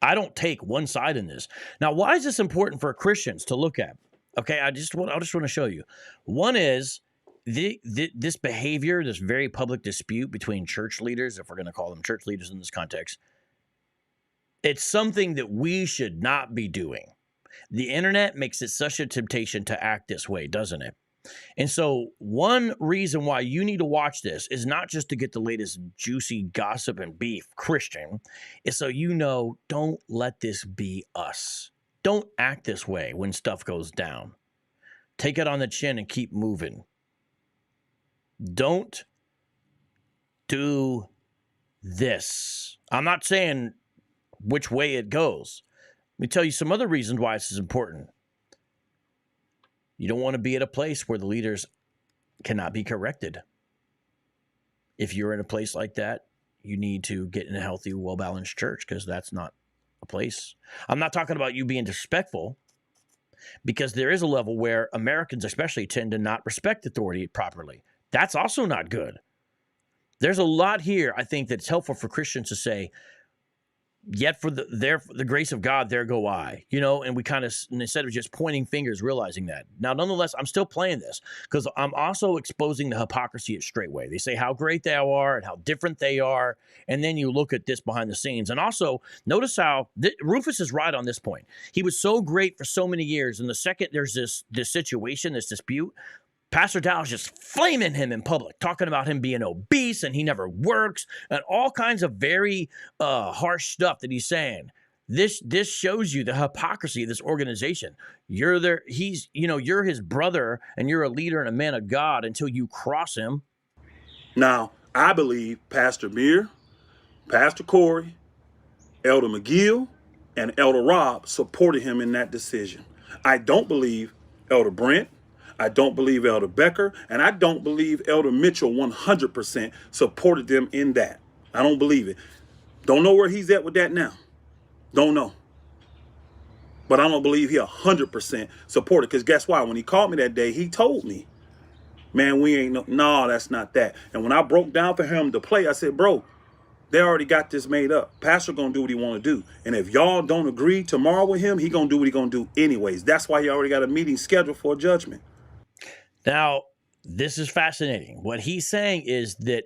I don't take one side in this. Now, why is this important for Christians to look at? Okay, I just want to show you. One is this behavior, this very public dispute between church leaders, if we're going to call them church leaders in this context, it's something that we should not be doing. The internet makes it such a temptation to act this way, doesn't it? And so one reason why you need to watch this is not just to get the latest juicy gossip and beef, Christian, is so don't let this be us. Don't act this way when stuff goes down. Take it on the chin and keep moving. Don't do this. I'm not saying which way it goes. Let me tell you some other reasons why this is important. You don't want to be at a place where the leaders cannot be corrected. If you're in a place like that, you need to get in a healthy, well-balanced church because that's not a place. I'm not talking about you being disrespectful because there is a level where Americans especially tend to not respect authority properly. That's also not good. There's a lot here, I think, that's helpful for Christians to say, yet for the grace of God, there go I, you know, and we kind of, instead of just pointing fingers, realizing that. Now, nonetheless, I'm still playing this because I'm also exposing the hypocrisy at Straitway. They say how great they are and how different they are. And then you look at this behind the scenes. And also notice how Rufus is right on this point. He was so great for so many years. And the second there's this situation, this dispute, Pastor Dowell's just flaming him in public, talking about him being obese and he never works and all kinds of very harsh stuff that he's saying. This shows you the hypocrisy of this organization. You're there, you're his brother and you're a leader and a man of God until you cross him. Now, I believe Pastor Mir, Pastor Corey, Elder McGill, and Elder Rob supported him in that decision. I don't believe Elder Brent, I don't believe Elder Becker, and I don't believe Elder Mitchell 100% supported them in that. I don't believe it. Don't know where he's at with that now. Don't know. But I don't believe he 100% supported, because guess why? When he called me that day, he told me, man, we ain't no, that's not that. And when I broke down for him to play, I said, bro, they already got this made up. Pastor gonna do what he want to do. And if y'all don't agree tomorrow with him, he gonna do what he gonna do anyways. That's why he already got a meeting scheduled for a judgment. Now, this is fascinating. What he's saying is that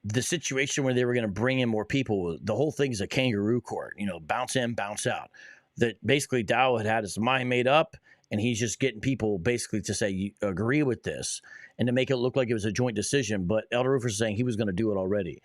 the situation where they were going to bring in more people, the whole thing is a kangaroo court, bounce in, bounce out. That basically Dowell had his mind made up, and he's just getting people basically to say, you agree with this, and to make it look like it was a joint decision. But Elder Rufus is saying he was going to do it already.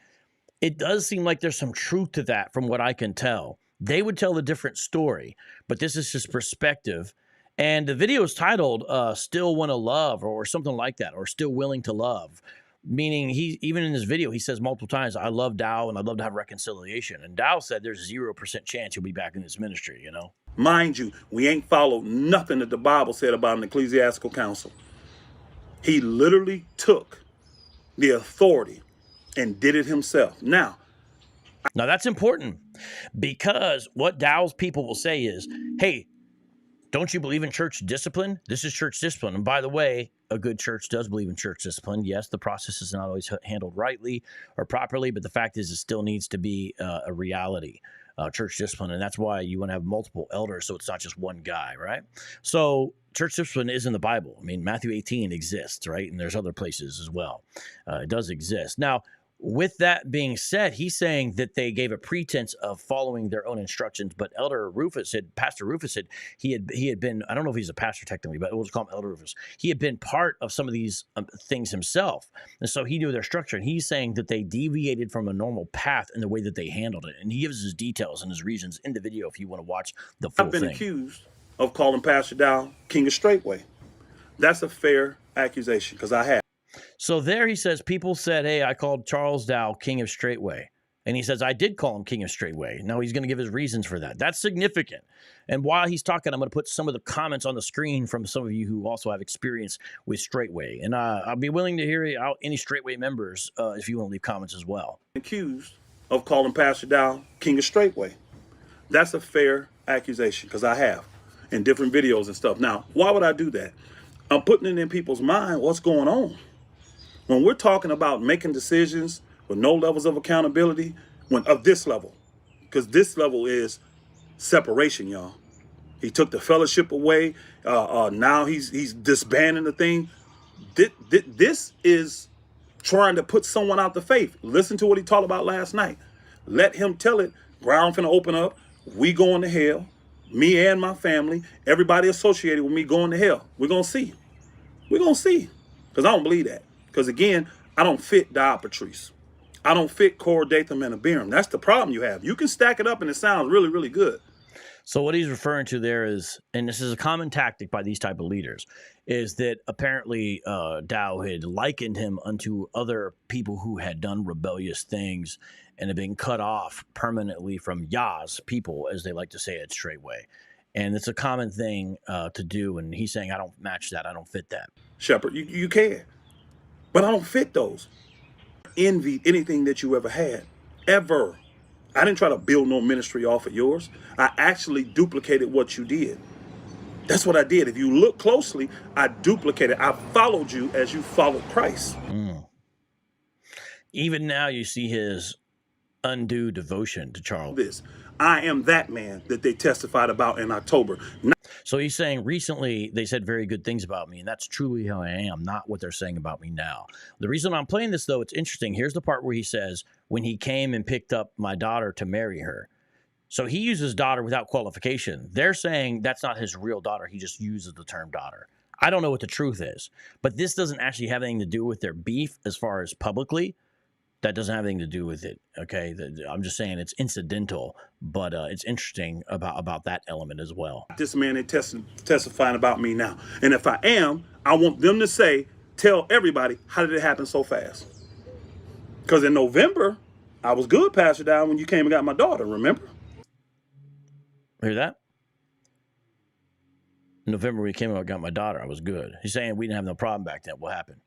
It does seem like there's some truth to that from what I can tell. They would tell a different story, but this is his perspective. And the video is titled Still Want to Love or something like that, or Still Willing to Love. Meaning even in this video, he says multiple times, I love Dowell and I'd love to have reconciliation. And Dowell said there's 0% chance he'll be back in this ministry, Mind you, we ain't followed nothing that the Bible said about an ecclesiastical council. He literally took the authority and did it himself. Now, that's important, because what Dowell's people will say is, hey, don't you believe in church discipline? This is church discipline. And by the way, a good church does believe in church discipline. Yes, the process is not always handled rightly or properly, but the fact is it still needs to be a reality, church discipline. And that's why you want to have multiple elders, so it's not just one guy, right? So church discipline is in the Bible. I mean, Matthew 18 exists, right? And there's other places as well. It does exist. Now, with that being said, he's saying that they gave a pretense of following their own instructions, but Pastor Rufus said he had been, I don't know if he's a pastor technically, but we'll just call him Elder Rufus. He had been part of some of these things himself, and so he knew their structure, and he's saying that they deviated from a normal path in the way that they handled it, and he gives his details and his reasons in the video if you want to watch the full thing. I've been accused of calling Pastor Dowell King of Straitway. That's a fair accusation, because I have. So there he says, people said, hey, I called Charles Dowell King of Straitway. And he says, I did call him King of Straitway. Now he's going to give his reasons for that. That's significant. And while he's talking, I'm going to put some of the comments on the screen from some of you who also have experience with Straitway. And I'll be willing to hear out any Straitway members if you want to leave comments as well. Accused of calling Pastor Dowell King of Straitway. That's a fair accusation, because I have in different videos and stuff. Now, why would I do that? I'm putting it in people's mind what's going on. When we're talking about making decisions with no levels of accountability, of this level, because this level is separation, y'all. He took the fellowship away. Now he's disbanding the thing. This is trying to put someone out the faith. Listen to what he talked about last night. Let him tell it. Ground finna open up. We going to hell. Me and my family, everybody associated with me going to hell. We're going to see. We're going to see. Because I don't believe that. Because again, I don't fit Diopatrice. I don't fit Cor, Datham, and Abiram. That's the problem you have. You can stack it up and it sounds really, really good. So what he's referring to there is, and this is a common tactic by these type of leaders, is that apparently Dow had likened him unto other people who had done rebellious things and had been cut off permanently from Yah's people, as they like to say at Straitway. And it's a common thing to do. And he's saying, I don't match that. I don't fit that. Shepherd, you can. But I don't fit those. Envy anything that you ever had, ever. I didn't try to build no ministry off of yours. I actually duplicated what you did. That's what I did. If you look closely, I duplicated. I followed you as you followed Christ. Even now, you see his undue devotion to Charles. This, I am that man that they testified about in October. So he's saying recently they said very good things about me, and that's truly how I am, not what they're saying about me now. The reason I'm playing this, though, it's interesting. Here's the part where he says, when he came and picked up my daughter to marry her. So he uses daughter without qualification. They're saying that's not his real daughter. He just uses the term daughter. I don't know what the truth is, but this doesn't actually have anything to do with their beef as far as publicly. That doesn't have anything to do with it, okay? I'm just saying it's incidental, but it's interesting about that element as well. This man is testifying about me now. And if I am, I want them to say, tell everybody, how did it happen so fast? Because in November, I was good, Pastor Dowell, when you came and got my daughter, remember? Hear that? In November, when he came and got my daughter, I was good. He's saying we didn't have no problem back then. What happened?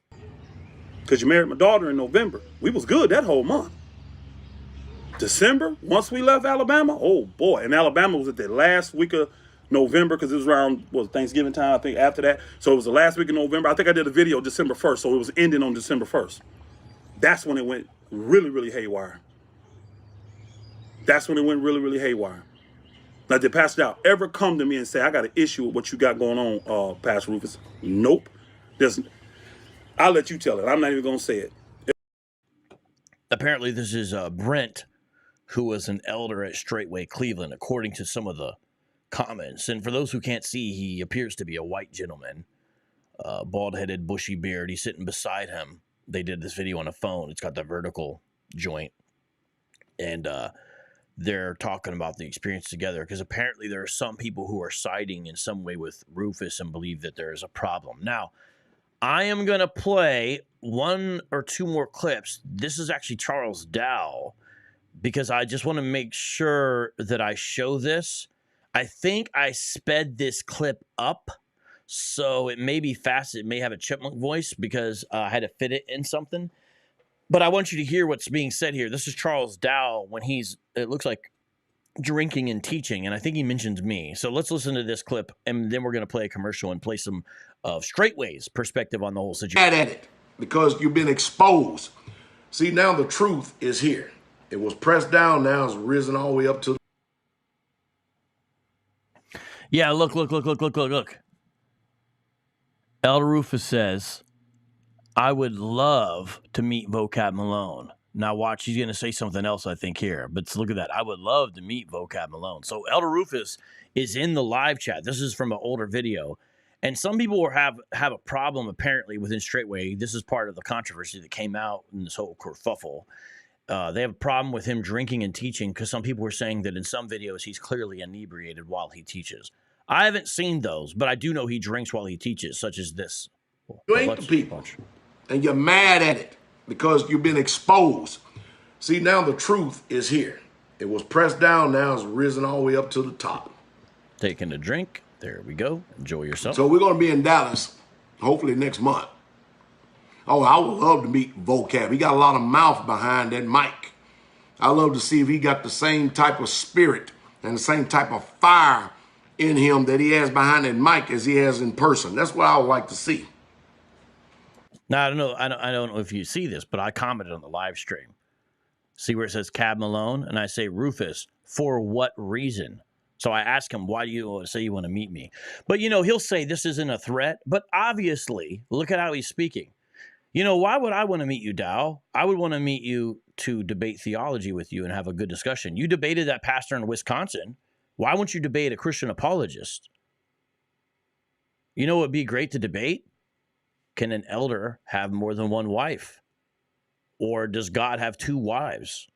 Because you married my daughter in November. We was good that whole month. December, once we left Alabama, oh boy. And Alabama was at the last week of November because it was around Thanksgiving time, I think, after that. So it was the last week of November. I think I did a video December 1st, so it was ending on December 1st. That's when it went really, really haywire. That's when it went really, really haywire. Now, did Pastor Dowell ever come to me and say, I got an issue with what you got going on, Pastor Rufus? Nope. I'll let you tell it. I'm not even going to say it. Apparently, this is Brent, who was an elder at Straitway Cleveland, according to some of the comments. And for those who can't see, he appears to be a white gentleman, bald-headed, bushy beard. He's sitting beside him. They did this video on a phone. It's got the vertical joint. And they're talking about the experience together because apparently there are some people who are siding in some way with Rufus and believe that there is a problem. Now, I am going to play one or two more clips. This is actually Charles Dowell because I just want to make sure that I show this. I think I sped this clip up, so it may be fast. It may have a chipmunk voice because I had to fit it in something. But I want you to hear what's being said here. This is Charles Dowell when he's, it looks like, drinking and teaching, and I think he mentions me. So let's listen to this clip, and then we're going to play a commercial and play some of Straitway's perspective on the whole situation. Mad at it because you've been exposed. See, now the truth is here. It was pressed down, now it's risen all the way up to Yeah, look. Elder Rufus says, I would love to meet Vocab Malone. Now watch, he's going to say something else, I think, here. But look at that. I would love to meet Vocab Malone. So Elder Rufus is in the live chat. This is from an older video. And some people have a problem, apparently, within Straitway. This is part of the controversy that came out in this whole kerfuffle. They have a problem with him drinking and teaching because some people were saying that in some videos he's clearly inebriated while he teaches. I haven't seen those, but I do know he drinks while he teaches, such as this. You ain't the people, and you're mad at it because you've been exposed. See, now the truth is here. It was pressed down, now it's risen all the way up to the top. Taking a drink. There we go. Enjoy yourself. So we're going to be in Dallas, hopefully next month. Oh, I would love to meet Vocab. He got a lot of mouth behind that mic. I love to see if he got the same type of spirit and the same type of fire in him that he has behind that mic as he has in person. That's what I would like to see. Now, I don't know if you see this, but I commented on the live stream. See where it says Cab Malone? And I say, Rufus, for what reason? So I ask him, why do you say you want to meet me? But, he'll say this isn't a threat. But obviously, look at how he's speaking. Why would I want to meet you, Dowell? I would want to meet you to debate theology with you and have a good discussion. You debated that pastor in Wisconsin. Why won't you debate a Christian apologist? It would be great to debate. Can an elder have more than one wife? Or does God have two wives?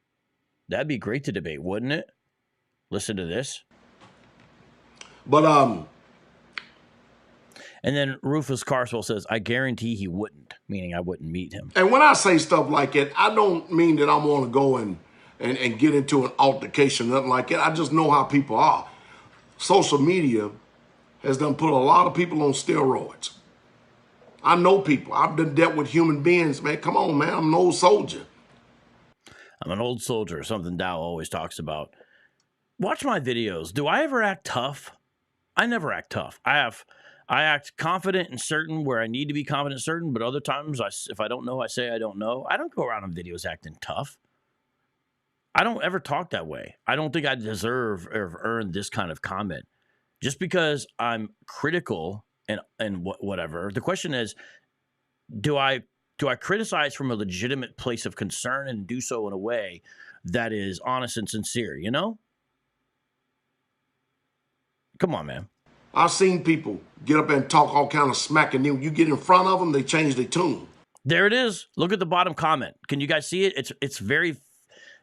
That'd be great to debate, wouldn't it? Listen to this. But, And then Rufus Carswell says, I guarantee he wouldn't, meaning I wouldn't meet him. And when I say stuff like that, I don't mean that I'm going to go and get into an altercation, nothing like that. I just know how people are. Social media has done put a lot of people on steroids. I know people. I've done dealt with human beings, man. Come on, man. I'm an old soldier. I'm an old soldier, something Dowell always talks about. Watch my videos. Do I ever act tough? I never act tough. I I act confident and certain where I need to be confident and certain, but other times, if I don't know, I say I don't know. I don't go around on videos acting tough. I don't ever talk that way. I don't think I deserve or earn this kind of comment. Just because I'm critical and whatever. The question is, do I criticize from a legitimate place of concern and do so in a way that is honest and sincere, you know? Come on, man. I've seen people get up and talk all kind of smack, and then when you get in front of them, they change their tune. There it is. Look at the bottom comment. Can you guys see it? It's very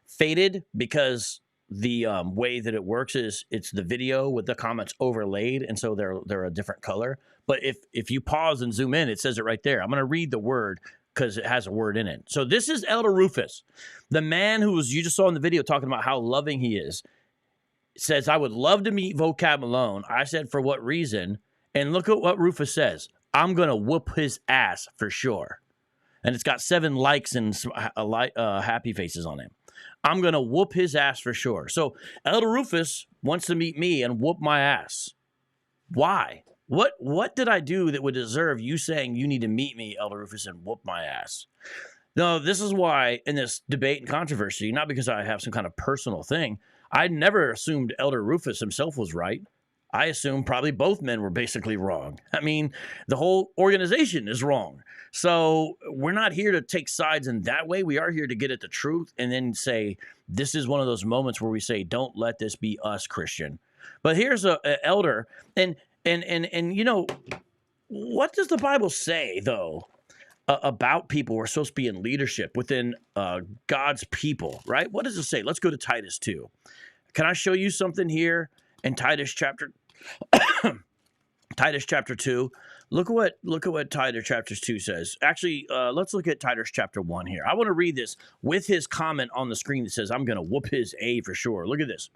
faded because the way that it works is it's the video with the comments overlaid, and so they're a different color. But if you pause and zoom in, it says it right there. I'm going to read the word because it has a word in it. So this is Elder Rufus, the man who you just saw in the video talking about how loving he is. Says, I would love to meet Vocab alone. I said, for what reason? And look at what Rufus says. I'm going to whoop his ass for sure. And it's got 7 likes and happy faces on him. I'm going to whoop his ass for sure. So Elder Rufus wants to meet me and whoop my ass. Why? What did I do that would deserve you saying you need to meet me, Elder Rufus, and whoop my ass? No, this is why in this debate and controversy, not because I have some kind of personal thing, I never assumed Elder Rufus himself was right. I assumed probably both men were basically wrong. I mean, the whole organization is wrong. So we're not here to take sides in that way. We are here to get at the truth and then say, this is one of those moments where we say, don't let this be us, Christian. But here's a elder. And you know, what does the Bible say, though, about people who are supposed to be in leadership within God's people, right? What does it say? Let's go to Titus 2. Can I show you something here in Titus chapter Titus chapter 2? Look at what Titus chapter 2 says. Actually, let's look at Titus chapter 1 here. I want to read this with his comment on the screen that says, I'm going to whoop his A for sure. Look at this.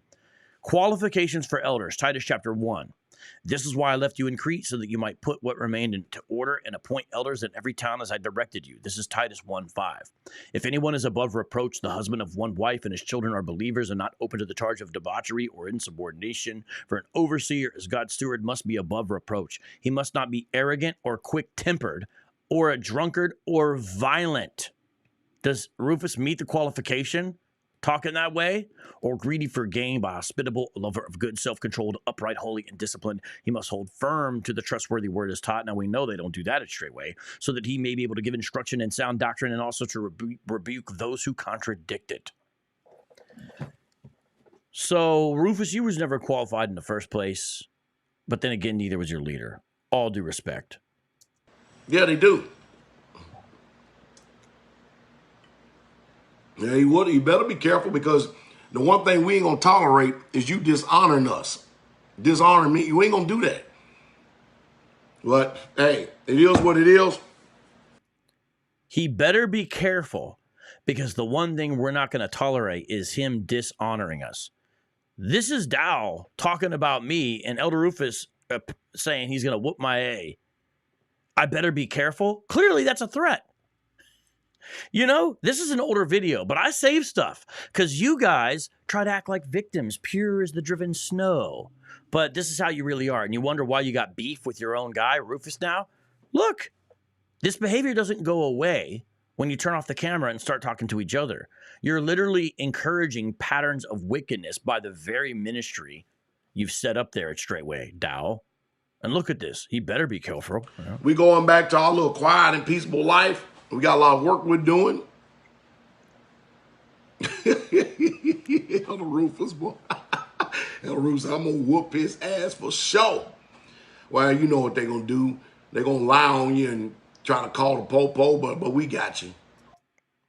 Qualifications for elders, Titus chapter 1. This is why I left you in Crete, so that you might put what remained into order and appoint elders in every town as I directed you. This is Titus 1:5. If anyone is above reproach, the husband of one wife, and his children are believers and not open to the charge of debauchery or insubordination, for an overseer as God's steward must be above reproach. He must not be arrogant or quick-tempered or a drunkard or violent. Does Rufus meet the qualification? Talking that way, or greedy for gain, by hospitable, lover of good, self-controlled, upright, holy, and disciplined. He must hold firm to the trustworthy word as taught. Now we know they don't do that at Straitway, so that he may be able to give instruction in sound doctrine and also to rebuke those who contradict it. So Rufus, you was never qualified in the first place, but then again, neither was your leader. All due respect. Yeah, they do. Yeah, he would. You better be careful, because the one thing we ain't gonna tolerate is you dishonoring us, dishonoring me. You ain't gonna do that. But hey, it is what it is. He better be careful, because the one thing we're not going to tolerate is him dishonoring us. This is Dowell talking about me, and Elder Rufus saying he's going to whoop my A. I better be careful. Clearly, that's a threat. You know, this is an older video, but I save stuff because you guys try to act like victims, pure as the driven snow. But this is how you really are. And you wonder why you got beef with your own guy, Rufus, now? Look, this behavior doesn't go away when you turn off the camera and start talking to each other. You're literally encouraging patterns of wickedness by the very ministry you've set up there at Straitway, Dowell. And look at this. He better be careful. Yeah. We going back to our little quiet and peaceable life. We got a lot of work we're doing. Elder Rufus, boy. Elder Rufus, I'm going to whoop his ass for sure. Well, you know what they're going to do. They're going to lie on you and try to call the popo, but we got you.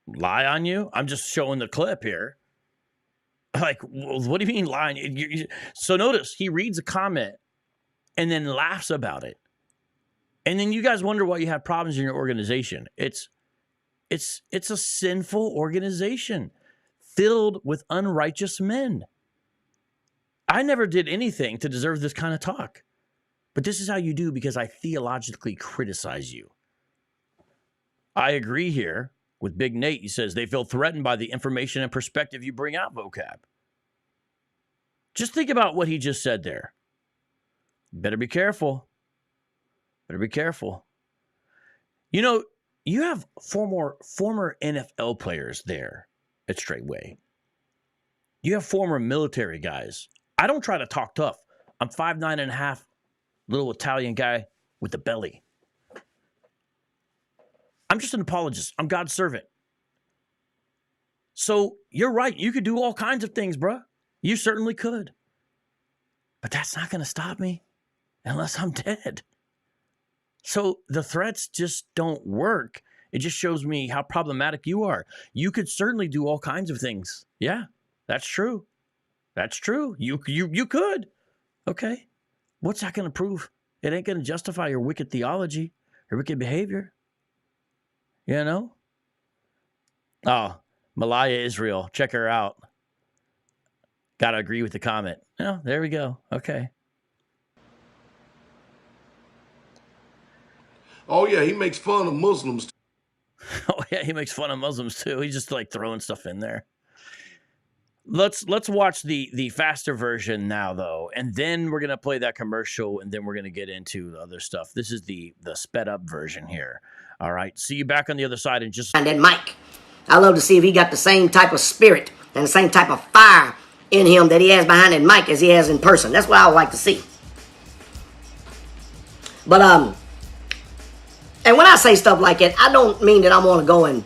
Lie on you? I'm just showing the clip here. Like, what do you mean lying? So notice, he reads a comment and then laughs about it. And then you guys wonder why you have problems in your organization. It's a sinful organization filled with unrighteous men. I never did anything to deserve this kind of talk. But this is how you do, because I theologically criticize you. I agree here with Big Nate. He says they feel threatened by the information and perspective you bring out, Vocab. Just think about what he just said there. Better be careful. Better be careful. You know, you have former NFL players there at Straitway. You have former military guys. I don't try to talk tough. I'm 5'9" and a half, little Italian guy with a belly. I'm just an apologist. I'm God's servant. So you're right. You could do all kinds of things, bruh. You certainly could. But that's not going to stop me unless I'm dead. So the threats just don't work. It just shows me how problematic you are. You could certainly do all kinds of things. Yeah, that's true. That's true. You could. Okay. What's that going to prove? It ain't going to justify your wicked theology, your wicked behavior. You know? Oh, Malaya Israel. Check her out. Got to agree with the comment. Oh, there we go. Okay. Oh, yeah, he makes fun of Muslims. Oh, yeah, he makes fun of Muslims, too. He's just, like, throwing stuff in there. Let's watch the faster version now, though, and then we're going to play that commercial, and then we're going to get into the other stuff. This is the sped-up version here. All right, see you back on the other side in just... And then Mike, I love to see if he got the same type of spirit and the same type of fire in him that he has behind that mic as he has in person. That's what I would like to see. But, and when I say stuff like that, I don't mean that I want to go and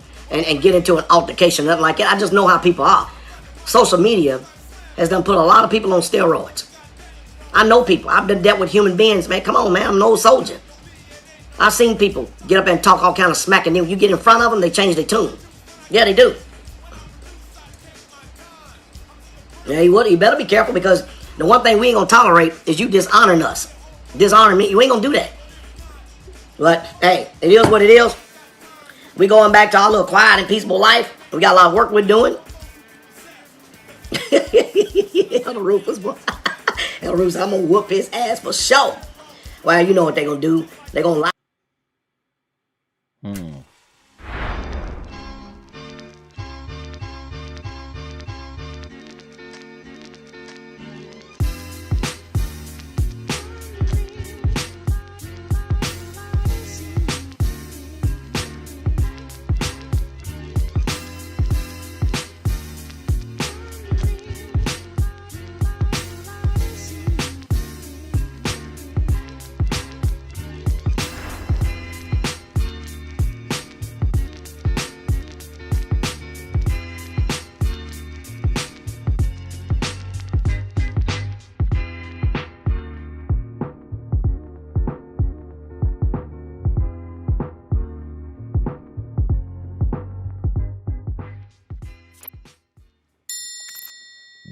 get into an altercation, nothing like that. I just know how people are. Social media has done put a lot of people on steroids. I know people. I've been dealt with human beings, man. Come on, man. I'm an old soldier. I've seen people get up and talk all kind of smack, and then when you get in front of them, they change their tune. Yeah, they do. Yeah, you better be careful, because the one thing we ain't going to tolerate is you dishonoring us. Dishonoring me. You ain't going to do that. But, hey, it is what it is. We going back to our little quiet and peaceful life. We got a lot of work we're doing. Elder Rufus, boy. Elder Rufus, I'm going to whoop his ass for sure. Well, you know what they're going to do. They're going to lie.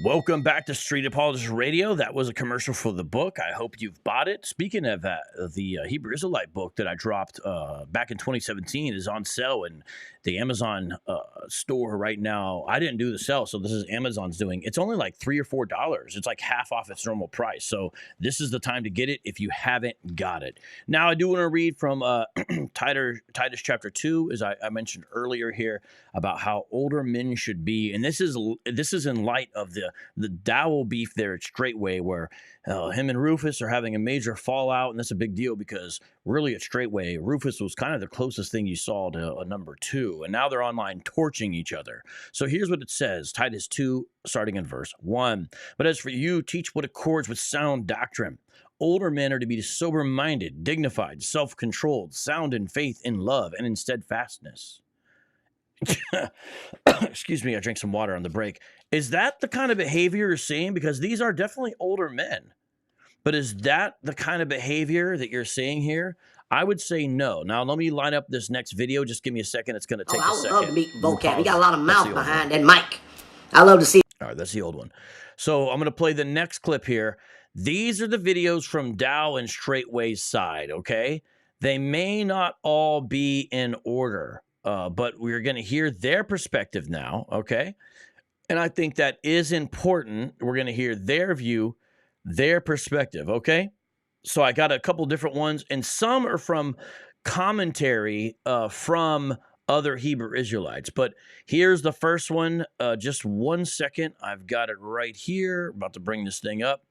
Welcome back to Street Apologist Radio. That was a commercial for the book. I hope you've bought it. Speaking of that, the Hebrew Israelite book that I dropped back in 2017 is on sale in the Amazon store right now. I didn't do the sale, so this is Amazon's doing. It's only like $3 or $4. It's like half off its normal price. So this is the time to get it if you haven't got it. Now, I do want to read from Titus chapter 2, as I mentioned earlier here, about how older men should be. And this is in light of the Dowell beef there at Straitway, where him and Rufus are having a major fallout, and that's a big deal because really at Straitway, Rufus was kind of the closest thing you saw to a number 2, and now they're online torching each other. So here's what it says, Titus 2, starting in verse 1. But as for you, teach what accords with sound doctrine. Older men are to be sober-minded, dignified, self-controlled, sound in faith, in love, and in steadfastness. Excuse me, I drank some water on the break. Is that the kind of behavior you're seeing? Because these are definitely older men. But is that the kind of behavior that you're seeing here? I would say no. Now, let me line up this next video. Just give me a second. It's going to take a second. I would love to meet Vocab. He got a lot of mouth behind that mic. I love to see. All right, that's the old one. So I'm going to play the next clip here. These are the videos from Dowell and Straitway's side, okay? They may not all be in order, but we're going to hear their perspective now, okay? And I think that is important. We're going to hear their view, their perspective, okay? So I got a couple different ones, and some are from commentary from other Hebrew Israelites. But here's the first one. Just 1 second. I've got it right here. About to bring this thing up.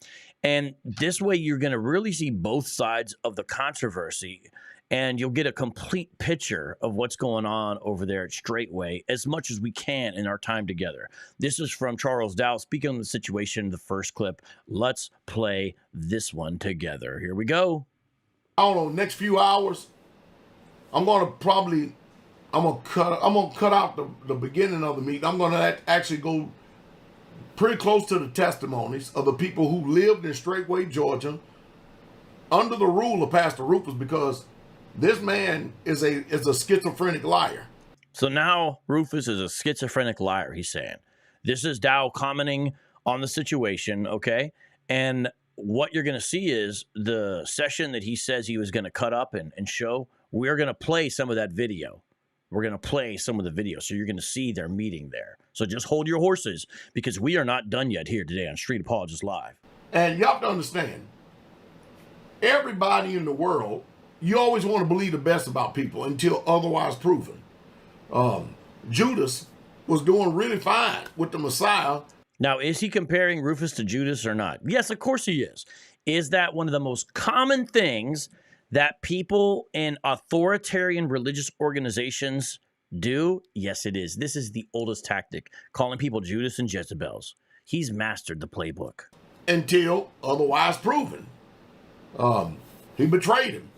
And this way you're going to really see both sides of the controversy, and you'll get a complete picture of what's going on over there at Straitway as much as we can in our time together. This is from Charles Dowell speaking on the situation, the first clip. Let's play this one together. Here we go. I don't know, next few hours, I'm gonna cut out the beginning of the meeting. I'm gonna actually go pretty close to the testimonies of the people who lived in Straitway, Georgia, under the rule of Pastor Rufus, because this man is a schizophrenic liar. So now Rufus is a schizophrenic liar, he's saying. This is Dow commenting on the situation, okay? And what you're going to see is the session that he says he was going to cut up and show. We're going to play some of that video. We're going to play some of the video. So you're going to see their meeting there. So just hold your horses, because we are not done yet here today on Street Apologist Live. And you have to understand, everybody in the world, you always want to believe the best about people until otherwise proven. Judas was doing really fine with the Messiah. Now, is he comparing Rufus to Judas or not? Yes, of course he is. Is that one of the most common things that people in authoritarian religious organizations do? Yes, it is. This is the oldest tactic, calling people Judas and Jezebels. He's mastered the playbook. Until otherwise proven. He betrayed him.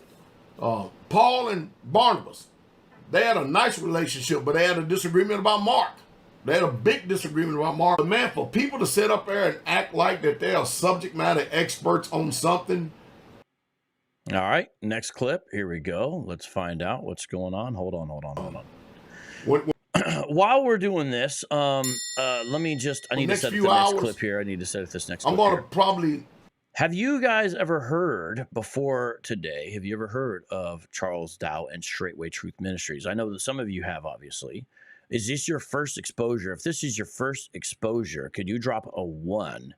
Paul and Barnabas, they had a nice relationship, but they had a disagreement about Mark. They had a big disagreement about Mark. But man, for people to sit up there and act like that they are subject matter experts on something. All right, next clip. Here we go. Let's find out what's going on. Hold on. While we're doing this, let me just, I need to set the next clip here. I need to set this next clip here. I'm going to probably... Have you guys ever heard before today, have you ever heard of Charles Dowell and Straitway Truth Ministries? I know that some of you have, obviously. Is this your first exposure? If this is your first exposure, could you drop a 1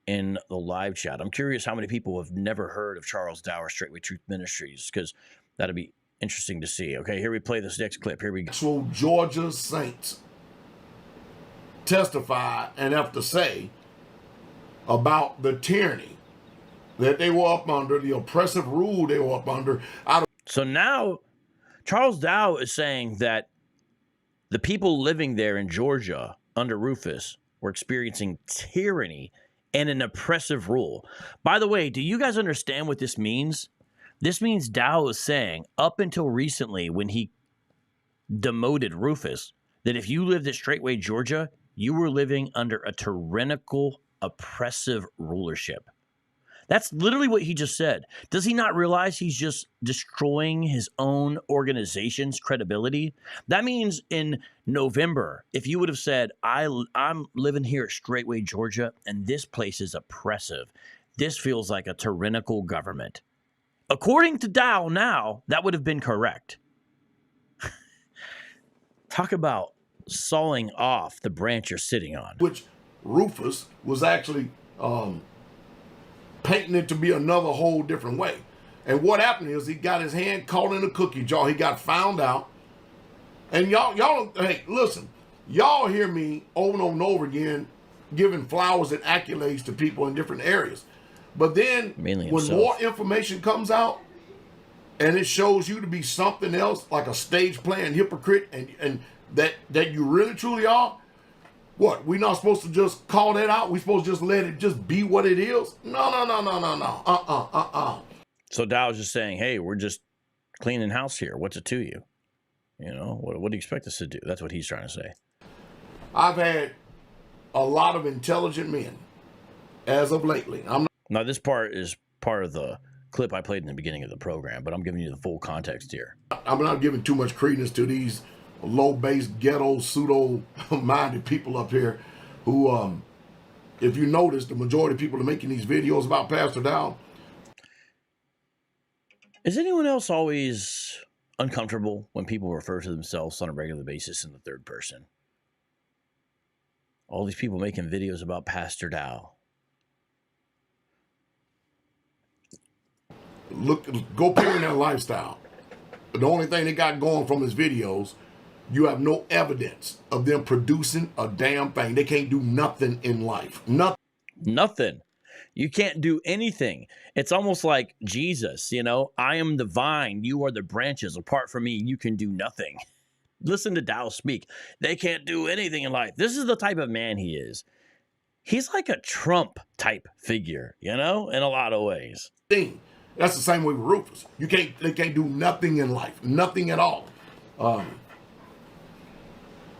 in the live chat? I'm curious how many people have never heard of Charles Dowell or Straitway Truth Ministries, because that'd be interesting to see. Okay, here we play this next clip. Here we go. Actual Georgia saints testify and have to say about the tyranny that they were up under, the oppressive rule they were up under. So now Charles Dowell is saying that the people living there in Georgia under Rufus were experiencing tyranny and an oppressive rule. By the way, do you guys understand what this means? This means Dowell is saying, up until recently when he demoted Rufus, that if you lived at Straitway, Georgia, you were living under a tyrannical, oppressive rulership. That's literally what he just said. Does he not realize he's just destroying his own organization's credibility? That means in November, if you would have said, I'm living here at Straitway, Georgia, and this place is oppressive. This feels like a tyrannical government. According to Dowell now, that would have been correct. Talk about sawing off the branch you're sitting on. Which Rufus was actually painting it to be another whole different way. And what happened is he got his hand caught in a cookie jar. He got found out. And y'all, hey, listen, y'all hear me over and over and over again giving flowers and accolades to people in different areas. But then when more information comes out and it shows you to be something else, like a stage playing hypocrite, and that you really truly are, what, we not supposed to just call that out? We supposed to just let it just be what it is? No. So Dow's just saying, hey, we're just cleaning house here. What's it to you? You know, what do you expect us to do? That's what he's trying to say. I've had a lot of intelligent men as of lately. Now, this part is part of the clip I played in the beginning of the program, but I'm giving you the full context here. I'm not giving too much credence to these low-based, ghetto, pseudo-minded people up here who, if you notice, the majority of people are making these videos about Pastor Dowell. Is anyone else always uncomfortable when people refer to themselves on a regular basis in the third person? All these people making videos about Pastor Dowell. Look, go peer in their lifestyle. The only thing they got going from his videos You have no evidence of them producing a damn thing. They can't do nothing in life. Nothing. Nothing. You can't do anything. It's almost like Jesus, you know, I am the vine, you are the branches. Apart from me, you can do nothing. Listen to Dowell speak. They can't do anything in life. This is the type of man he is. He's like a Trump type figure, you know, in a lot of ways. That's the same way with Rufus. They can't do nothing in life. Nothing at all.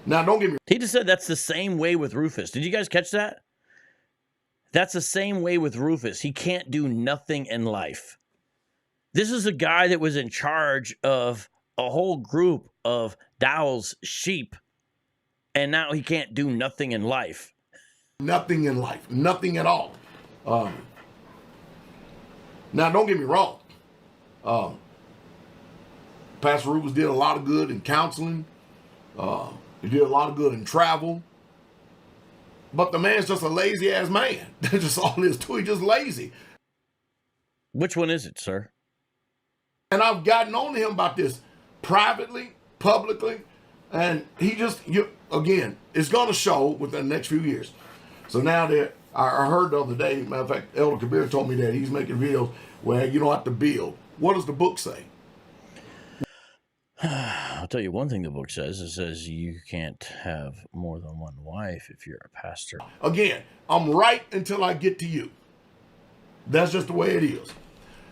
Now, don't get me. He just said that's the same way with Rufus. Did you guys catch that? That's the same way with Rufus. He can't do nothing in life. This is a guy that was in charge of a whole group of Dowell's sheep, and now he can't do nothing in life. Nothing in life. Nothing at all. Now, don't get me wrong. Pastor Rufus did a lot of good in counseling. He did a lot of good in travel. But the man's just a lazy-ass man. That's just all there is to it. He's just lazy. Which one is it, sir? And I've gotten on to him about this privately, publicly, and he just, again, it's going to show within the next few years. So now that I heard the other day, matter of fact, Elder Kabir told me that he's making videos where you don't have to build. What does the book say? I'll tell you one thing the book says. It says you can't have more than one wife if you're a pastor. Again, I'm right until I get to you. That's just the way it is.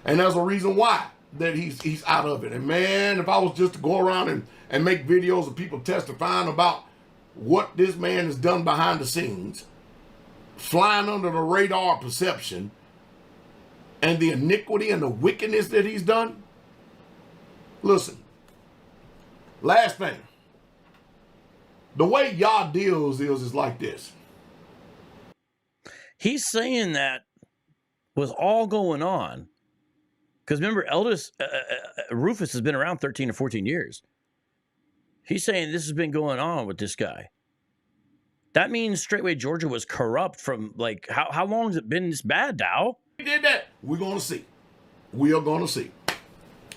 And there's a reason why that he's out of it. And man, if I was just to go around and make videos of people testifying about what this man has done behind the scenes, flying under the radar perception, and the iniquity and the wickedness that he's done, listen. Last thing, the way Yah deals is like this. He's saying that with all going on, because remember, Rufus has been around 13 or 14 years. He's saying this has been going on with this guy. That means Straitway Georgia was corrupt from, like, how long has it been this bad, Dowell? He did that. We're going to see. We are going to see.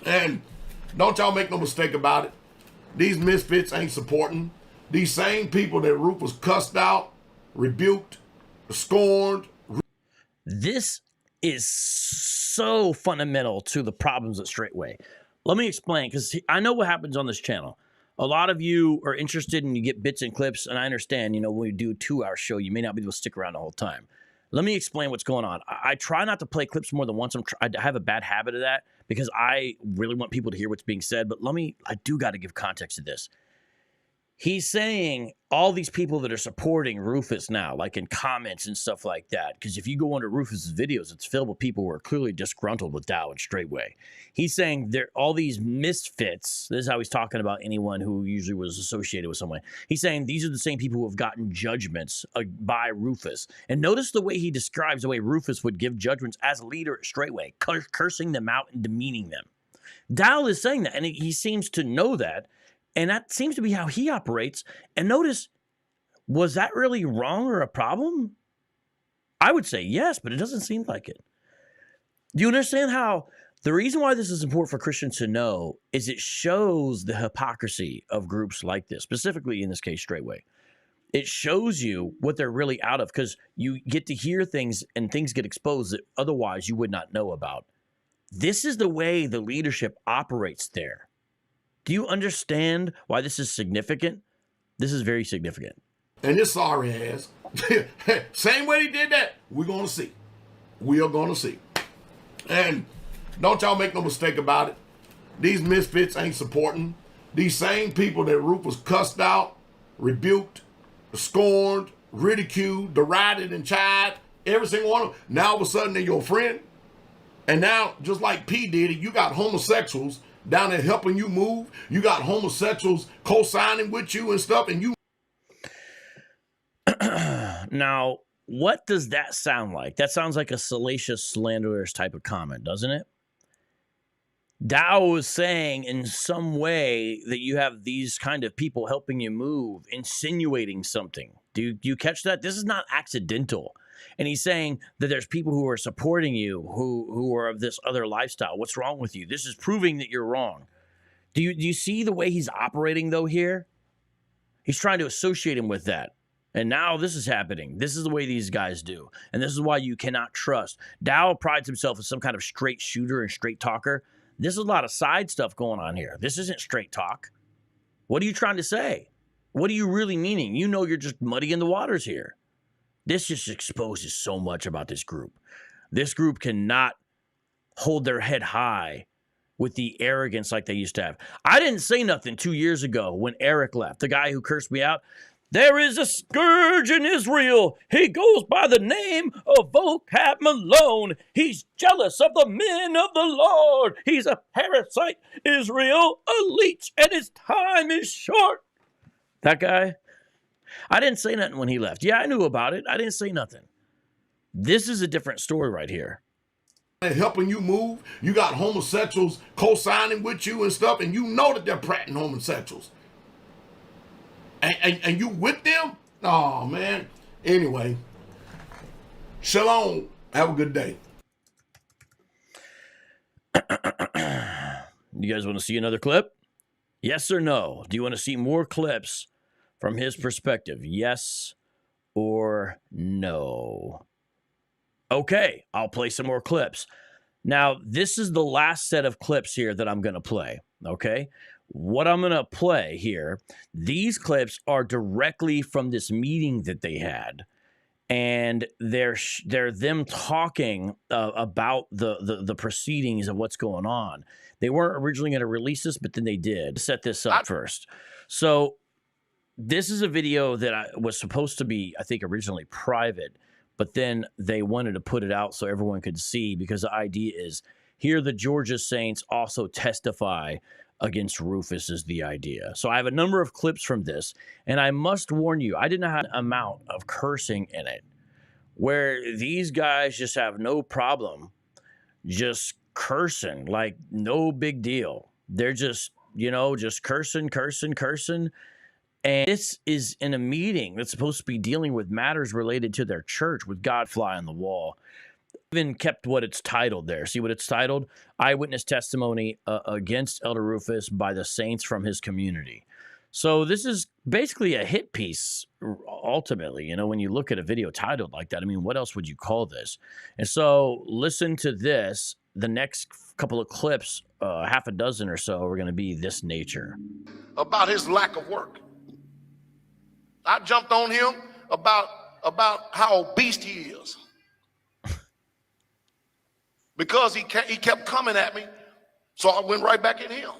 And don't y'all make no mistake about it. These misfits ain't supporting. These same people that Rufus cussed out, rebuked, scorned. This is so fundamental to the problems at Straitway. Let me explain, because I know what happens on this channel. A lot of you are interested and you get bits and clips, and I understand, you know, when we do a 2-hour show, you may not be able to stick around the whole time. Let me explain what's going on. I try not to play clips more than once. I have a bad habit of that because I really want people to hear what's being said. But I do got to give context to this. He's saying all these people that are supporting Rufus now, like in comments and stuff like that, because if you go under Rufus's videos, it's filled with people who are clearly disgruntled with Dowell and Straitway. He's saying all these misfits. This is how he's talking about anyone who usually was associated with someone. He's saying these are the same people who have gotten judgments by Rufus. And notice the way he describes the way Rufus would give judgments as a leader at Straitway, cursing them out and demeaning them. Dowell is saying that, and he seems to know that. And that seems to be how he operates. And notice, was that really wrong or a problem? I would say yes, but it doesn't seem like it. Do you understand how the reason why this is important for Christians to know is it shows the hypocrisy of groups like this, specifically in this case, Straitway. It shows you what they're really out of because you get to hear things and things get exposed that otherwise you would not know about. This is the way the leadership operates there. Do you understand why this is significant? This is very significant. And this sorry ass, same way he did that, we're going to see. We are going to see. And don't y'all make no mistake about it. These misfits ain't supporting. These same people that Rufus cussed out, rebuked, scorned, ridiculed, derided, and chided, every single one of them, now all of a sudden they're your friend. And now, just like P did it, you got homosexuals down there helping you move. You got homosexuals co-signing with you and stuff, and you. Now, what does that sound like? That sounds like a salacious, slanderous type of comment, doesn't it? Dowell is saying in some way that you have these kind of people helping you move, insinuating something. Do you catch that? This is not accidental. And he's saying that there's people who are supporting you who are of this other lifestyle. What's wrong with you? This is proving that you're wrong. Do you see the way he's operating, though, here? He's trying to associate him with that. And now this is happening. This is the way these guys do. And this is why you cannot trust. Dowell prides himself as some kind of straight shooter and straight talker. This is a lot of side stuff going on here. This isn't straight talk. What are you trying to say? What are you really meaning? You know you're just muddying the waters here. This just exposes so much about this group. This group cannot hold their head high with the arrogance like they used to have. I didn't say nothing 2 years ago when Eric left, the guy who cursed me out. There is a scourge in Israel. He goes by the name of Vocab Malone. He's jealous of the men of the Lord. He's a parasite, Israel, a leech, and his time is short. That guy, I didn't say nothing when he left. Yeah, I knew about it. I didn't say nothing. This is a different story right here. Helping you move. You got homosexuals co-signing with you and stuff, and you know that they're prattling homosexuals. And you with them? Oh, man. Anyway, shalom. Have a good day. You guys want to see another clip? Yes or no? Do you want to see more clips from his perspective? Yes or no? Okay, I'll play some more clips. Now, this is the last set of clips here that I'm going to play, okay? What I'm going to play here, these clips are directly from this meeting that they had, and they're them talking about the proceedings of what's going on. They weren't originally going to release this, but then they did. Set this up first. So this is a video that was supposed to be, I think, originally private, but then they wanted to put it out so everyone could see, because the idea is here the Georgia Saints also testify against Rufus is the idea. So I have a number of clips from this, and I must warn you, I didn't have an amount of cursing in it where these guys just have no problem just cursing, like no big deal. They're just, just cursing. And this is in a meeting that's supposed to be dealing with matters related to their church, with God fly on the wall. Even kept what it's titled there. See what it's titled? Eyewitness testimony against Elder Rufus by the saints from his community. So this is basically a hit piece, ultimately. When you look at a video titled like that, I mean, what else would you call this? And so listen to this. The next couple of clips, half a dozen or so, are going to be this nature. About his lack of work. I jumped on him about how obese he is. Because he kept coming at me, so I went right back at him.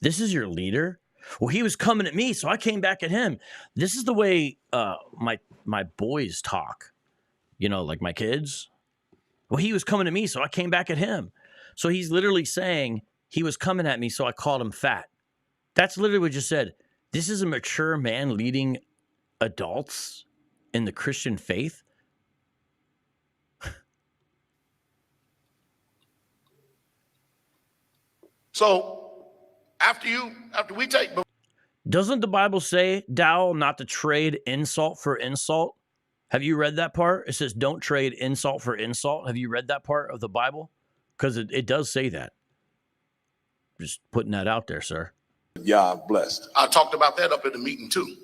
This is your leader? Well, he was coming at me, so I came back at him. This is the way my boys talk, like my kids. Well, he was coming at me, so I came back at him. So he's literally saying he was coming at me, so I called him fat. That's literally what you said. This is a mature man leading adults in the Christian faith. So after we take... Doesn't the Bible say, Dowell, not to trade insult for insult? Have you read that part? It says don't trade insult for insult. Have you read that part of the Bible? Because it does say that. Just putting that out there, sir. Yeah, I'm blessed. I talked about that up at the meeting too.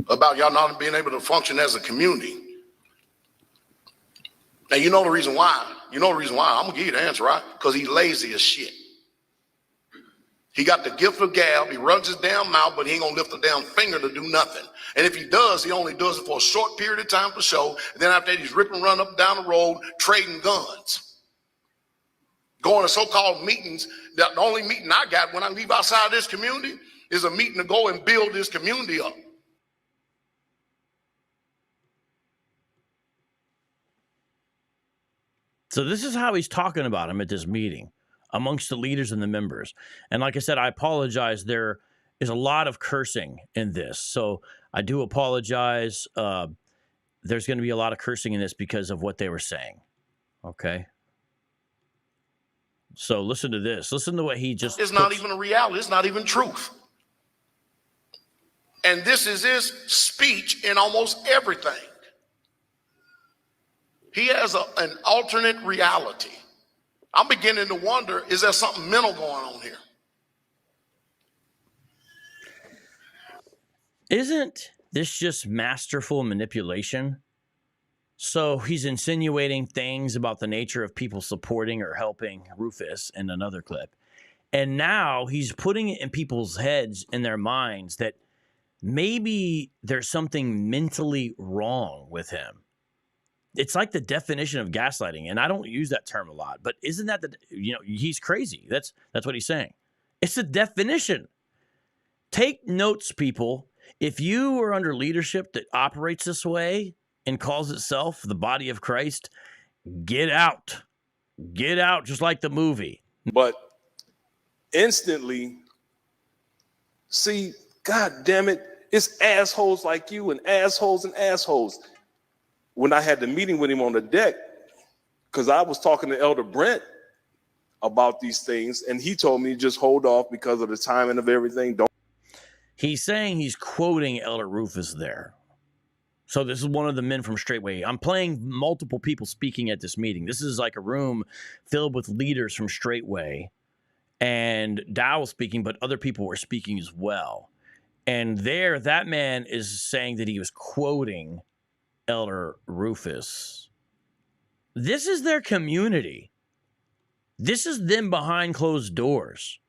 About y'all not being able to function as a community. Now, you know the reason why. I'm going to give you the answer, right? Because he's lazy as shit. He got the gift of gab. He runs his damn mouth, but he ain't going to lift a damn finger to do nothing. And if he does, he only does it for a short period of time for show. And then after that, he's ripping run up down the road, trading guns. Going to so-called meetings. The only meeting I got when I leave outside this community is a meeting to go and build this community up. So this is how he's talking about him at this meeting amongst the leaders and the members. And like I said, I apologize. There is a lot of cursing in this. So I do apologize. There's going to be a lot of cursing in this because of what they were saying. Okay. So listen to this. Listen to what he just... It's not even a reality. It's not even truth. And this is his speech in almost everything. He has an alternate reality. I'm beginning to wonder, is there something mental going on here? Isn't this just masterful manipulation? So he's insinuating things about the nature of people supporting or helping Rufus in another clip. And now he's putting it in people's heads, in their minds, that maybe there's something mentally wrong with him. It's like the definition of gaslighting. And I don't use that term a lot, but isn't that he's crazy. That's what he's saying. It's the definition. Take notes, people. If you are under leadership that operates this way and calls itself the body of Christ, get out. Get out, just like the movie. But instantly, see, God damn it, it's assholes like you and assholes and assholes. When I had the meeting with him on the deck, because I was talking to Elder Brent about these things, and he told me just hold off because of the timing of everything. He's saying he's quoting Elder Rufus there. So this is one of the men from Straitway. I'm playing multiple people speaking at this meeting. This is like a room filled with leaders from Straitway. And Dowell speaking, but other people were speaking as well. And there, that man is saying that he was quoting Elder Rufus. This is their community. This is them behind closed doors.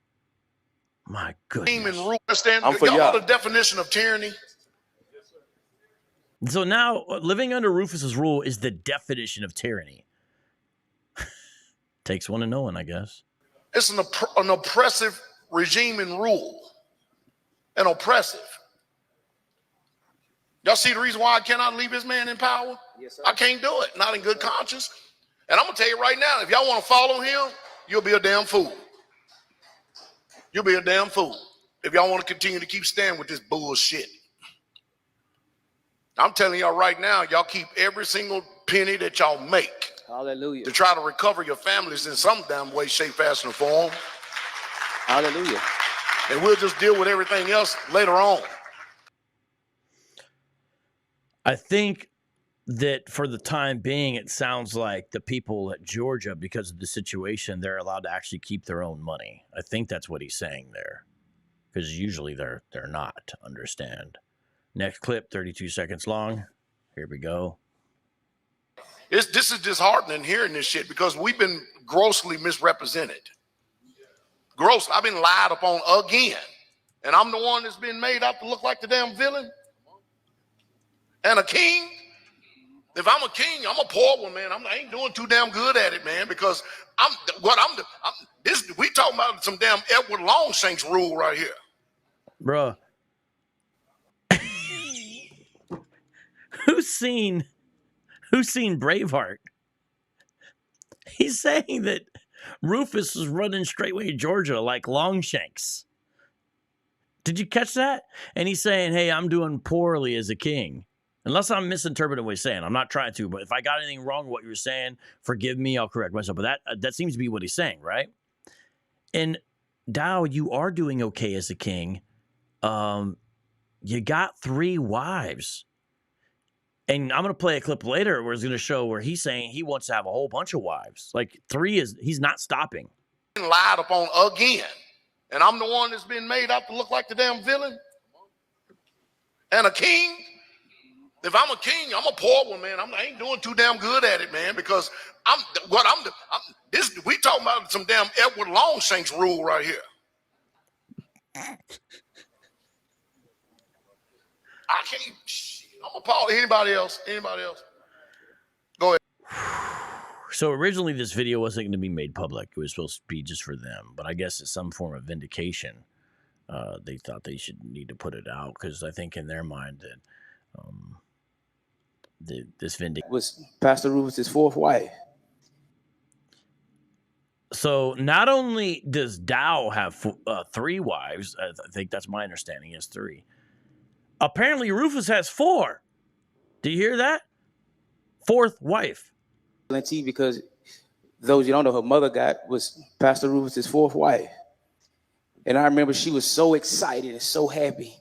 My goodness. Understand? Y'all know the definition of tyranny? So now, living under Rufus's rule is the definition of tyranny. Takes one to know one, I guess. It's an oppressive regime and rule. An oppressive. Y'all see the reason why I cannot leave this man in power? Yes, sir. I can't do it, not in good conscience. And I'm going to tell you right now, if y'all want to follow him, you'll be a damn fool. You'll be a damn fool if y'all want to continue to keep standing with this bullshit. I'm telling y'all right now, y'all keep every single penny that y'all make. Hallelujah. To try to recover your families in some damn way, shape, fashion, or form. Hallelujah. And we'll just deal with everything else later on. I think that for the time being, it sounds like the people at Georgia, because of the situation, they're allowed to actually keep their own money. I think that's what he's saying there, because usually they're not. Understand? Next clip, 32 seconds long. Here we go. This is disheartening hearing this shit because we've been grossly misrepresented. Gross. I've been lied upon again, and I'm the one that's been made out to look like the damn villain. And a king. If I'm a king, I'm a poor one, man. I ain't doing too damn good at it, man, because we talking about some damn Edward Longshanks rule right here. Bruh. Who's seen Braveheart? He's saying that Rufus is running Straitway Georgia like Longshanks. Did you catch that? And he's saying, hey, I'm doing poorly as a king. Unless I'm misinterpreting what he's saying. I'm not trying to, but if I got anything wrong with what you were saying, forgive me, I'll correct myself. But that seems to be what he's saying, right? And Dow, you are doing okay as a king. You got 3 wives. And I'm going to play a clip later where it's going to show where he's saying he wants to have a whole bunch of wives. Like 3 he's not stopping. Lied upon again. And I'm the one that's been made out to look like the damn villain. And a king. If I'm a king, I'm a poor one, man. I ain't doing too damn good at it, man, because we talking about some damn Edward Longshanks rule right here. I can't. I'm appalled. Anybody else? Go ahead. So originally this video wasn't going to be made public. It was supposed to be just for them. But I guess it's some form of vindication. They thought they should need to put it out because I think in their mind that this vindication was Pastor Rufus' 4th wife. So not only does Dow have 3 wives, I think that's my understanding, he has 3. Apparently Rufus has 4. Do you hear that? 4th wife. Because those you don't know, her mother was Pastor Rufus' 4th wife. And I remember she was so excited and so happy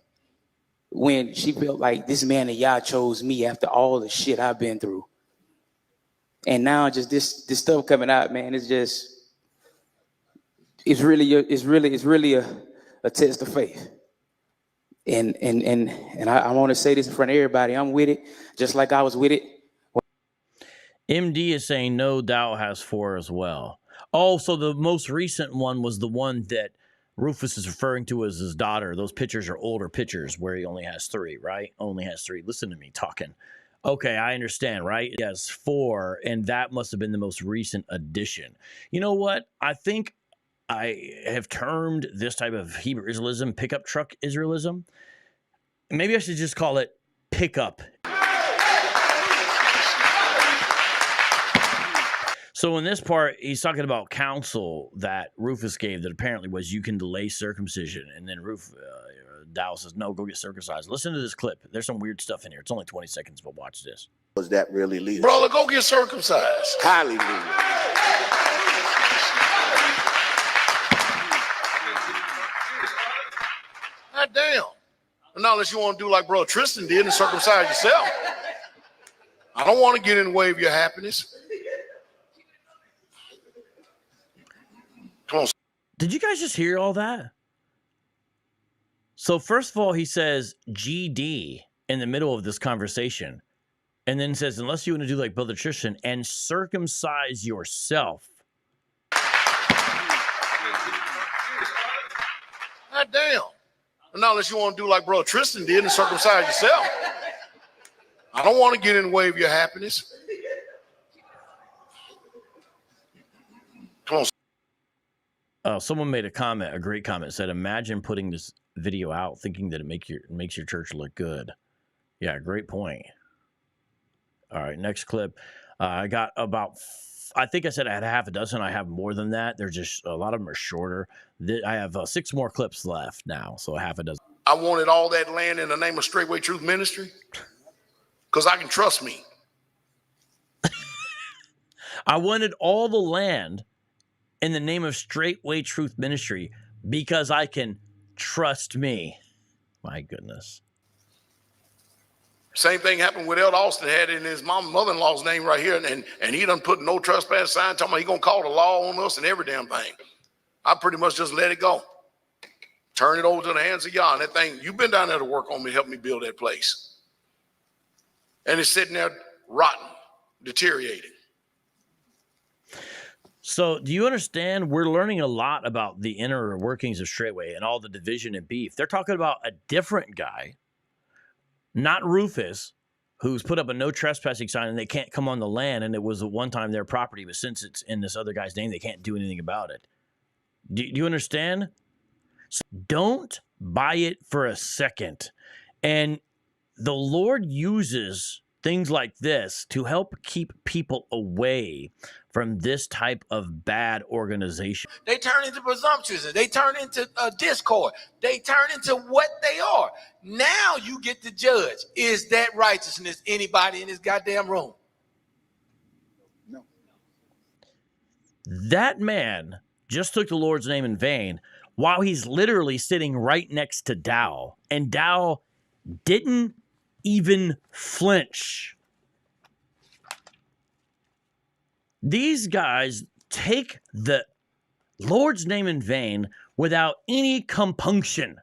when she felt like this man of Yah chose me after all the shit I've been through. And now just this stuff coming out, man, it's really a test of faith. And I want to say this in front of everybody. I'm with it, just like I was with it. MD is saying no, Dowell has 4 as well. Oh, so the most recent one was the one that Rufus is referring to as his daughter. Those pictures are older pictures where he only has 3, right? Only has 3. Listen to me talking. Okay, I understand, right? He has 4, and that must have been the most recent addition. You know what? I think I have termed this type of Hebrew Israelism pickup truck Israelism. Maybe I should just call it pickup. So in this part, he's talking about counsel that Rufus gave that apparently was you can delay circumcision. And then Dowell says, no, go get circumcised. Listen to this clip. There's some weird stuff in here. It's only 20 seconds, but watch this. Was that really legal? Brother, go get circumcised. Highly legal. God damn. Not unless you want to do like Brother Tristan did and circumcise yourself. I don't want to get in the way of your happiness. Come on. Did you guys just hear all that? So first of all, he says GD in the middle of this conversation. And then says, unless you want to do like Brother Tristan and circumcise yourself. God damn. Not unless you want to do like Brother Tristan did and circumcise yourself. I don't want to get in the way of your happiness. Come on. Someone made a comment, a great comment, said, imagine putting this video out thinking that it makes your church look good. Yeah, great point. All right, next clip. I got about, I think I said I had half a dozen. I have more than that. They're just, a lot of them are shorter. I have 6 more clips left now, so half a dozen. I wanted all that land in the name of Straitway Truth Ministry because I can trust me. I wanted all the land in the name of Straitway Truth Ministry because I can trust me. My goodness. Same thing happened with Elder Austin, had in his mother-in-law's name right here, and he done put no trespass sign, talking about he gonna call the law on us and every damn thing. I pretty much just let it go. Turn it over to the hands of y'all. And that thing, you've been down there to work on me, help me build that place. And it's sitting there rotten, deteriorating. So do you understand? We're learning a lot about the inner workings of Straitway and all the division and beef. They're talking about a different guy, not Rufus, who's put up a no trespassing sign and they can't come on the land. And it was at one time their property, but since it's in this other guy's name, they can't do anything about it. Do you understand? So don't buy it for a second. And the Lord uses things like this to help keep people away from this type of bad organization. They turn into presumptuous. They turn into discord. They turn into what they are. Now you get to judge. Is that righteousness anybody in this goddamn room? No. That man just took the Lord's name in vain while he's literally sitting right next to Dowell. And Dowell didn't even flinch. These guys take the Lord's name in vain without any compunction.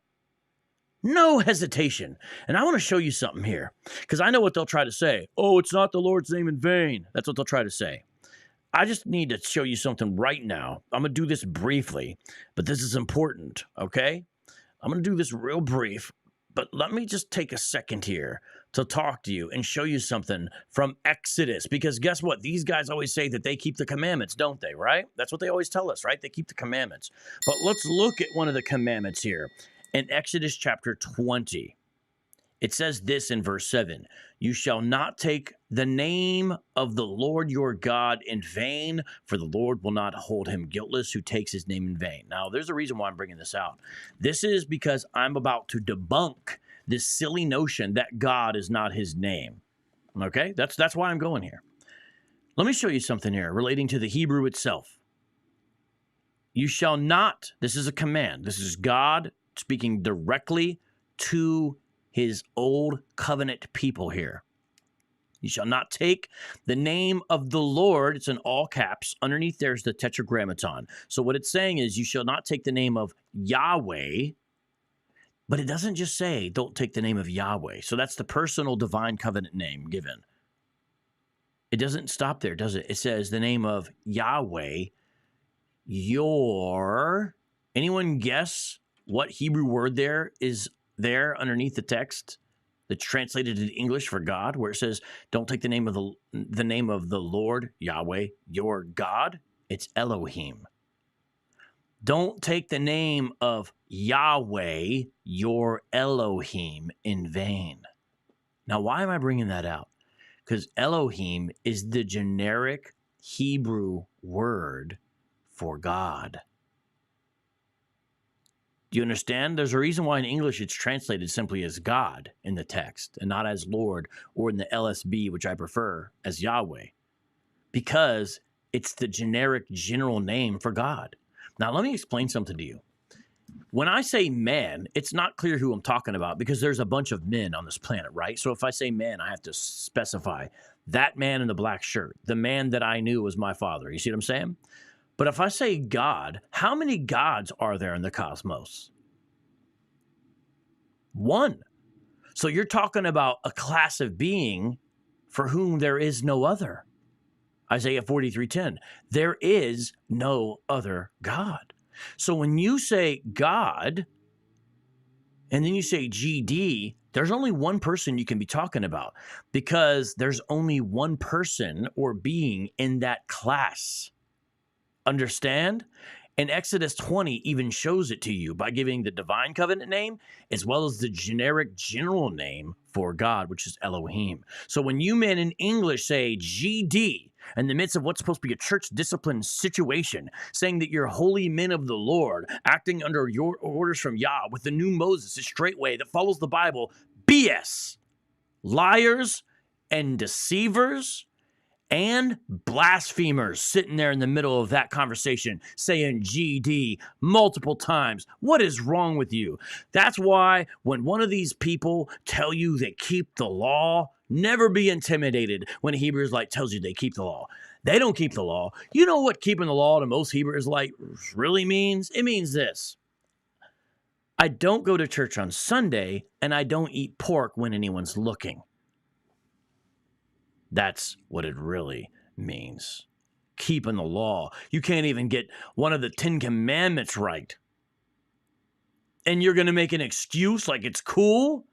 No hesitation. And I want to show you something here, because I know what they'll try to say. Oh, it's not the Lord's name in vain. That's what they'll try to say. I just need to show you something right now. I'm going to do this briefly, but this is important, okay? I'm going to do this real brief, but let me just take a second here to talk to you and show you something from Exodus, because guess what? These guys always say that they keep the commandments, don't they, right? That's what they always tell us, right? They keep the commandments. But let's look at one of the commandments here. In Exodus chapter 20, it says this in verse 7, you shall not take the name of the Lord your God in vain, for the Lord will not hold him guiltless who takes his name in vain. Now, there's a reason why I'm bringing this out. This is because I'm about to debunk this silly notion that God is not his name. Okay? That's why I'm going here. Let me show you something here relating to the Hebrew itself. You shall not, this is a command. This is God speaking directly to his old covenant people here. You shall not take the name of the Lord. It's in all caps. Underneath there's the tetragrammaton. So what it's saying is you shall not take the name of Yahweh, But it doesn't just say, don't take the name of Yahweh. So that's the personal divine covenant name given. It doesn't stop there, does it? It says the name of Yahweh, your... Anyone guess what Hebrew word there is there underneath the text that's translated into English for God, where it says, don't take the name of the Lord, Yahweh, your God? It's Elohim. Don't take the name of Yahweh, your Elohim, in vain. Now, why am I bringing that out? Because Elohim is the generic Hebrew word for God. Do you understand? There's a reason why in English it's translated simply as God in the text and not as Lord, or in the LSB, which I prefer, as Yahweh. Because it's the generic general name for God. Now, let me explain something to you. When I say man, it's not clear who I'm talking about because there's a bunch of men on this planet, right? So if I say man, I have to specify that man in the black shirt, the man that I knew was my father. You see what I'm saying? But if I say God, how many gods are there in the cosmos? One. So you're talking about a class of being for whom there is no other. Isaiah 43:10. There is no other God. So when you say God, and then you say GD, there's only one person you can be talking about because there's only one person or being in that class. Understand? And Exodus 20 even shows it to you by giving the divine covenant name as well as the generic general name for God, which is Elohim. So when you men in English say GD in the midst of what's supposed to be a church discipline situation, saying that you're holy men of the Lord, acting under your orders from Yah with the new Moses, a straight way that follows the Bible, BS, liars and deceivers and blasphemers sitting there in the middle of that conversation saying GD multiple times. What is wrong with you? That's why when one of these people tell you they keep the law, never be intimidated when a Hebrew Israelite tells you they keep the law. They don't keep the law. You know what keeping the law to most Hebrew Israelites really means? It means this. I don't go to church on Sunday and I don't eat pork when anyone's looking. That's what it really means. Keeping the law. You can't even get one of the 10 Commandments right. And you're going to make an excuse like it's cool?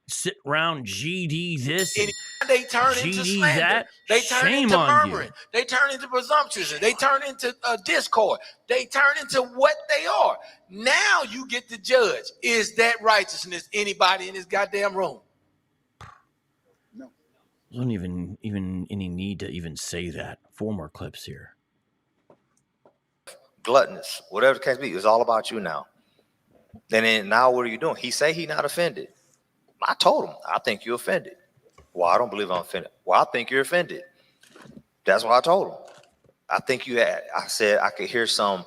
Sit around GD this and they turn GD into slander. that? They turn Shame into on murmuring. you. They turn into presumptuousness. They turn into discord. They turn into what they are. Now you get to judge. Is that righteousness? Anybody in this goddamn room? There's not even any need to even say that. 4 more clips here. Gluttonous, whatever the case be, it's all about you now. And then now what are you doing? He say he not offended. I told him, I think you're offended. Well, I don't believe I'm offended. Well, I think you're offended. That's what I told him. I think you had, I said I could hear some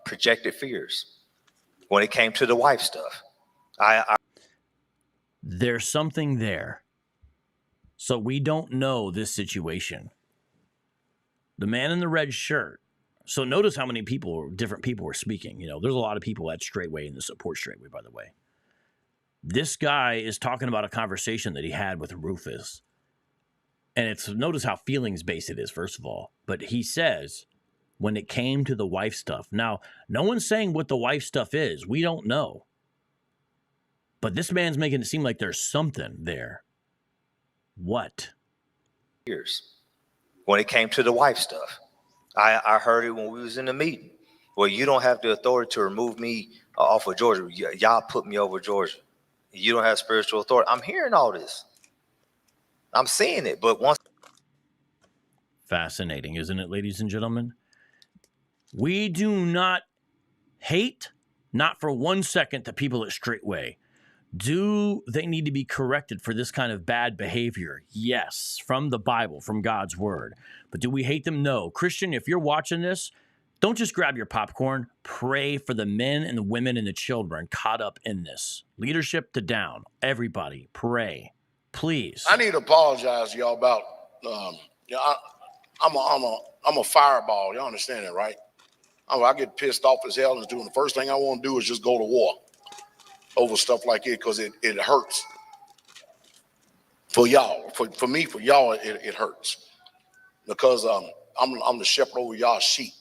projected fears when it came to the wife stuff. There's something there. So we don't know this situation. The man in the red shirt. So notice how many people, different people were speaking. You know, there's a lot of people at Straitway and the support Straitway, by the way. This guy is talking about a conversation that he had with Rufus. And it's, notice how feelings-based it is, first of all. But he says, when it came to the wife stuff. Now, no one's saying what the wife stuff is. We don't know. But this man's making it seem like there's something there. What? Years. When it came to the wife stuff, I heard it when we was in the meeting. Well, you don't have the authority to remove me off of Georgia. Y'all put me over Georgia. You don't have spiritual authority. I'm hearing all this. I'm seeing it, but once. Fascinating, isn't it, ladies and gentlemen? We do not hate, not for 1 second, the people at Straitway. Do they need to be corrected for this kind of bad behavior? Yes, from the Bible, from God's word. But do we hate them? No. Christian, if you're watching this, don't just grab your popcorn. Pray for the men and the women and the children caught up in this. Leadership to down. Everybody, pray. Please. I need to apologize to y'all about, I'm a fireball. Y'all understand that, right? I get pissed off as hell and doing the first thing I want to do is just go to war. over stuff like it because it hurts. For y'all, for me, for y'all, it hurts. Because I'm the shepherd over y'all sheep.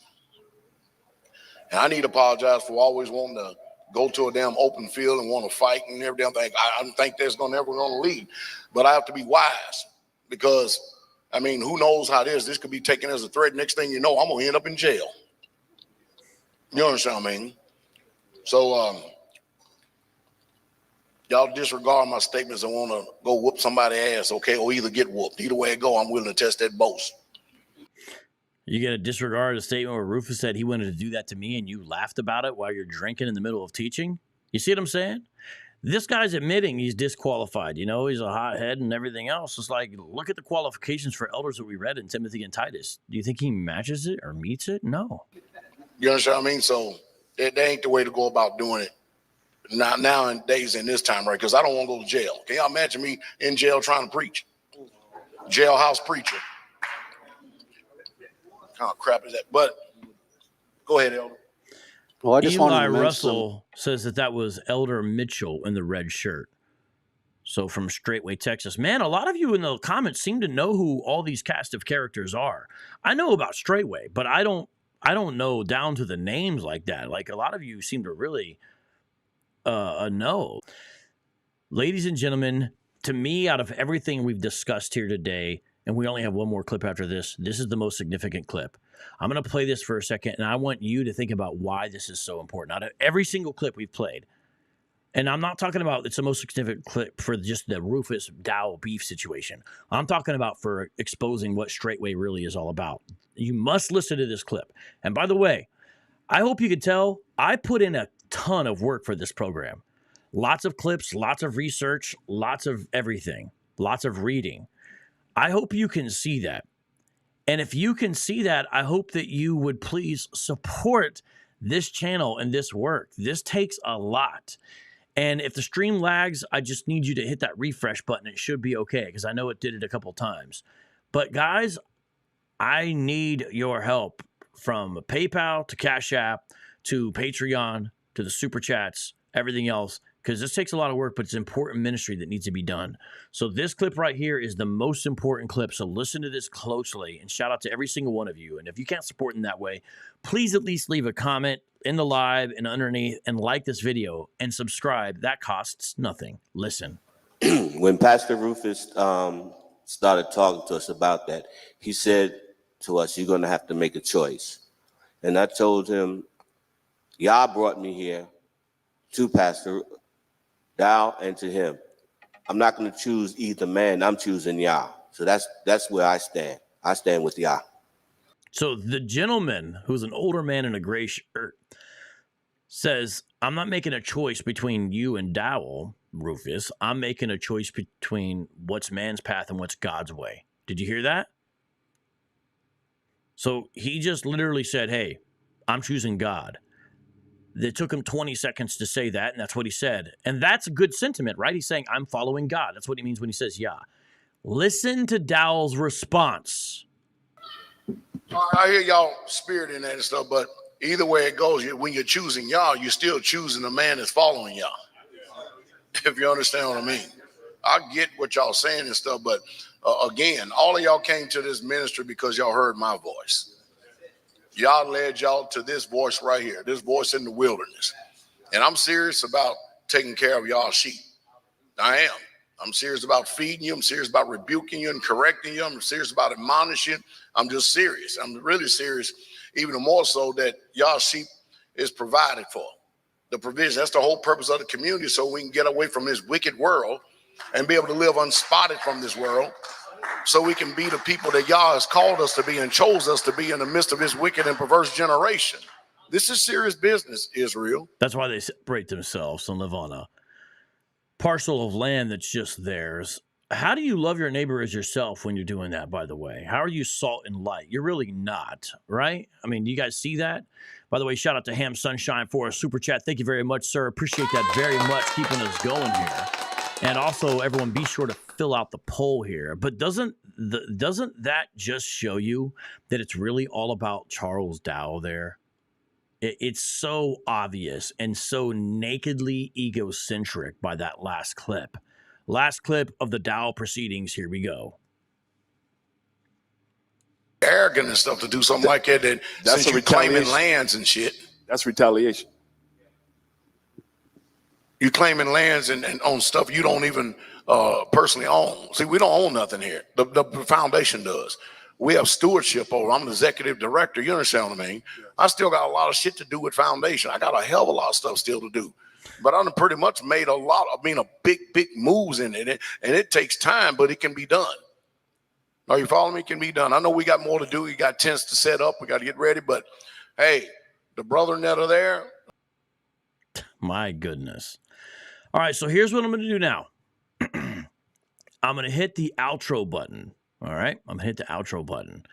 And I need to apologize for always wanting to go to a damn open field and want to fight and every damn thing. I don't think that's never going to lead. But I have to be wise because, I mean, who knows how this could be taken as a threat. Next thing you know, I'm going to end up in jail. You understand what I mean? So, y'all disregard my statements and want to go whoop somebody's ass, okay, or either get whooped. Either way it go, I'm willing to test that boast. You going to disregard a statement where Rufus said he wanted to do that to me and you laughed about it while you're drinking in the middle of teaching? You see what I'm saying? This guy's admitting he's disqualified. You know, he's a hothead and everything else. It's like, look at the qualifications for elders that we read in Timothy and Titus. Do you think he matches it or meets it? No. You understand what I mean? So that ain't the way to go about doing it. Nowadays in this time, right? Because I don't want to go to jail. Can y'all imagine me in jail trying to preach? Jailhouse preacher. What kind of crap is that? But go ahead, Elder. Well, I just Eli Russell says that was Elder Mitchell in the red shirt. So from Straitway, Texas. Man, a lot of you in the comments seem to know who all these cast of characters are. I know about Straitway, but I don't know down to the names like that. Like a lot of you seem to really know. Ladies and gentlemen, to me, out of everything we've discussed here today, and we only have one more clip after this, this is the most significant clip. I'm going to play this for a second, and I want you to think about why this is so important. Out of every single clip we've played, and I'm not talking about it's the most significant clip for just the Rufus Dowell beef situation. I'm talking about for exposing what Straitway really is all about. You must listen to this clip. And by the way, I hope you can tell I put in a ton of work for this program. Lots of clips, lots of research, lots of everything, lots of reading. I hope you can see that. And if you can see that, I hope that you would please support this channel and this work. This takes a lot. And if the stream lags, I just need you to hit that refresh button. It should be okay because I know it did it a couple times. But guys, I need your help from PayPal to Cash App to Patreon to the Super Chats, everything else, because this takes a lot of work, but it's important ministry that needs to be done. So this clip right here is the most important clip. So listen to this closely and shout out to every single one of you. And if you can't support in that way, please at least leave a comment in the live and underneath and like this video and subscribe. That costs nothing. Listen. When Pastor Rufus started talking to us about that, he said to us, you're going to have to make a choice. And I told him, Yah brought me here to Pastor Dowell and to him. I'm not going to choose either man. I'm choosing Yah. So that's where I stand. I stand with Yah. So the gentleman, who's an older man in a gray shirt, says, I'm not making a choice between you and Dowell, Rufus. I'm making a choice between what's man's path and what's God's way. Did you hear that? So he just literally said, hey, I'm choosing God. It took him 20 seconds to say that, and that's what he said. And that's a good sentiment, right? He's saying, I'm following God. That's what he means when he says, yeah. Listen to Dowell's response. I hear y'all spirit in that and stuff, but either way it goes, when you're choosing Yah, you're still choosing the man that's following Yah. If you understand what I mean. I get what y'all saying and stuff, but again, all of y'all came to this ministry because y'all heard my voice. Y'all led y'all to this voice right here, this voice in the wilderness. And I'm serious about taking care of y'all sheep. I am. I'm serious about feeding you. I'm serious about rebuking you and correcting you. I'm serious about admonishing. I'm just serious. I'm really serious, even more so that y'all sheep is provided for. The provision, that's the whole purpose of the community, so we can get away from this wicked world and be able to live unspotted from this world, so we can be the people that Yah has called us to be and chose us to be in the midst of this wicked and perverse generation. This is serious business, Israel. That's why they separate themselves and live on a parcel of land that's just theirs. How do you love your neighbor as yourself when you're doing that, by the way? How are you salt and light? You're really not, right? I mean, do you guys see that? By the way, shout out to Ham Sunshine for a super chat. Thank you very much, sir. Appreciate that very much, keeping us going here. And also, everyone, be sure to fill out the poll here. But doesn't that just show you that it's really all about Charles Dowell there? It's so obvious and so nakedly egocentric by that last clip. Last clip of the Dowell proceedings. Here we go. Arrogant and stuff to do something like that. And That's since a you're claiming retaliation. lands and shit, That's retaliation. you claiming lands and on stuff you don't even personally own. See, we don't own nothing here. The foundation does. We have stewardship over. I'm the executive director. You understand what I mean? I still got a lot of shit to do with foundation. I got a hell of a lot of stuff still to do. But I've pretty much made a big moves in it. And it takes time, but it can be done. Are you following me? It can be done. I know we got more to do. We got tents to set up. We got to get ready. But, hey, the brethren that are there. My goodness. All right, so here's what I'm going to do now. I'm going to hit the outro button. All right, I'm going to hit the outro button,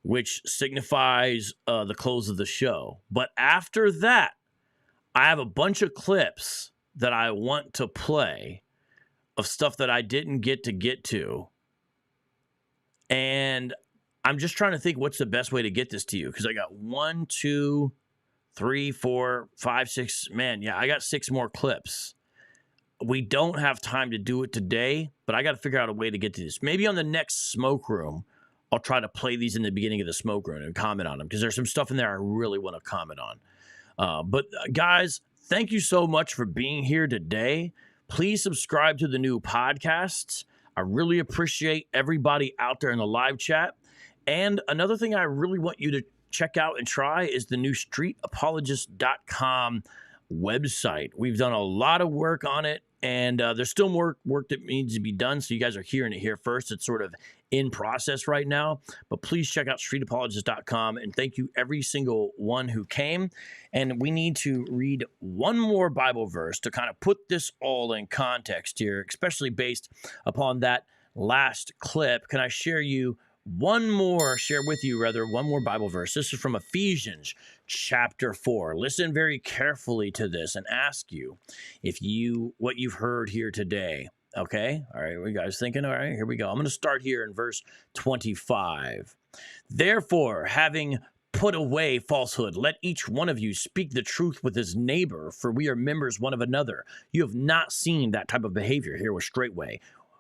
which signifies the close of the show. But after that, I have a bunch of clips that I want to play of stuff that I didn't get to. And I'm just trying to think what's the best way to get this to you, because I got 1, 2, 3, 4, 5, 6. Man, yeah, I got 6 more clips. We don't have time to do it today, but I got to figure out a way to get to this. Maybe on the next smoke room, I'll try to play these in the beginning of the smoke room and comment on them, because there's some stuff in there I really want to comment on. But guys, thank you so much for being here today. Please subscribe to the new podcasts. I really appreciate everybody out there in the live chat. And another thing I really want you to check out and try is the new StreetApologist.com website. We've done a lot of work on it, and there's still more work that needs to be done. So you guys are hearing it here first. It's sort of in process right now, but please check out StreetApologist.com, and thank you every single one who came. And we need to read one more Bible verse to kind of put this all in context here, especially based upon that last clip. Can I share with you one more Bible verse? This is from Ephesians chapter 4. Listen very carefully to this and ask you what you've heard here today. Okay. All right. You guys thinking? All right, here we go. I'm going to start here in verse 25. Therefore, having put away falsehood, let each one of you speak the truth with his neighbor, for we are members one of another. You have not seen that type of behavior here with Straitway.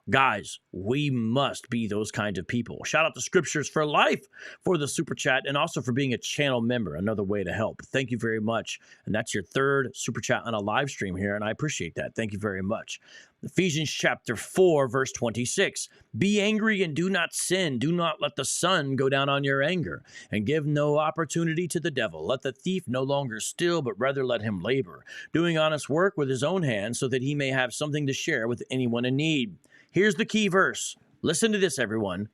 Guys, we must be those kinds of people. Shout out to Scriptures for Life for the super chat, and also for being a channel member, another way to help. Thank you very much. And that's your third super chat on a live stream here, and I appreciate that. Thank you very much. Ephesians chapter 4, verse 26. Be angry and do not sin. Do not let the sun go down on your anger, and give no opportunity to the devil. Let the thief no longer steal, but rather let him labor, doing honest work with his own hands, so that he may have something to share with anyone in need. Here's the key verse. Listen to this, everyone.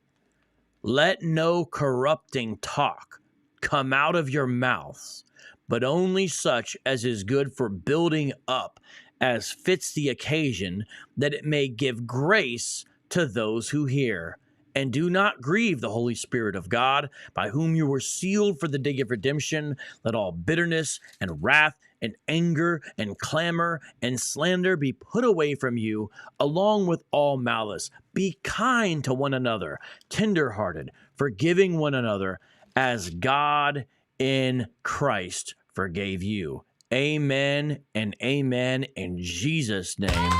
Let no corrupting talk come out of your mouths, but only such as is good for building up, as fits the occasion, that it may give grace to those who hear. And do not grieve the Holy Spirit of God, by whom you were sealed for the day of redemption. Let all bitterness and wrath and anger and clamor and slander be put away from you, along with all malice. Be kind to one another, tenderhearted, forgiving one another, as God in Christ forgave you. Amen and amen in Jesus' name.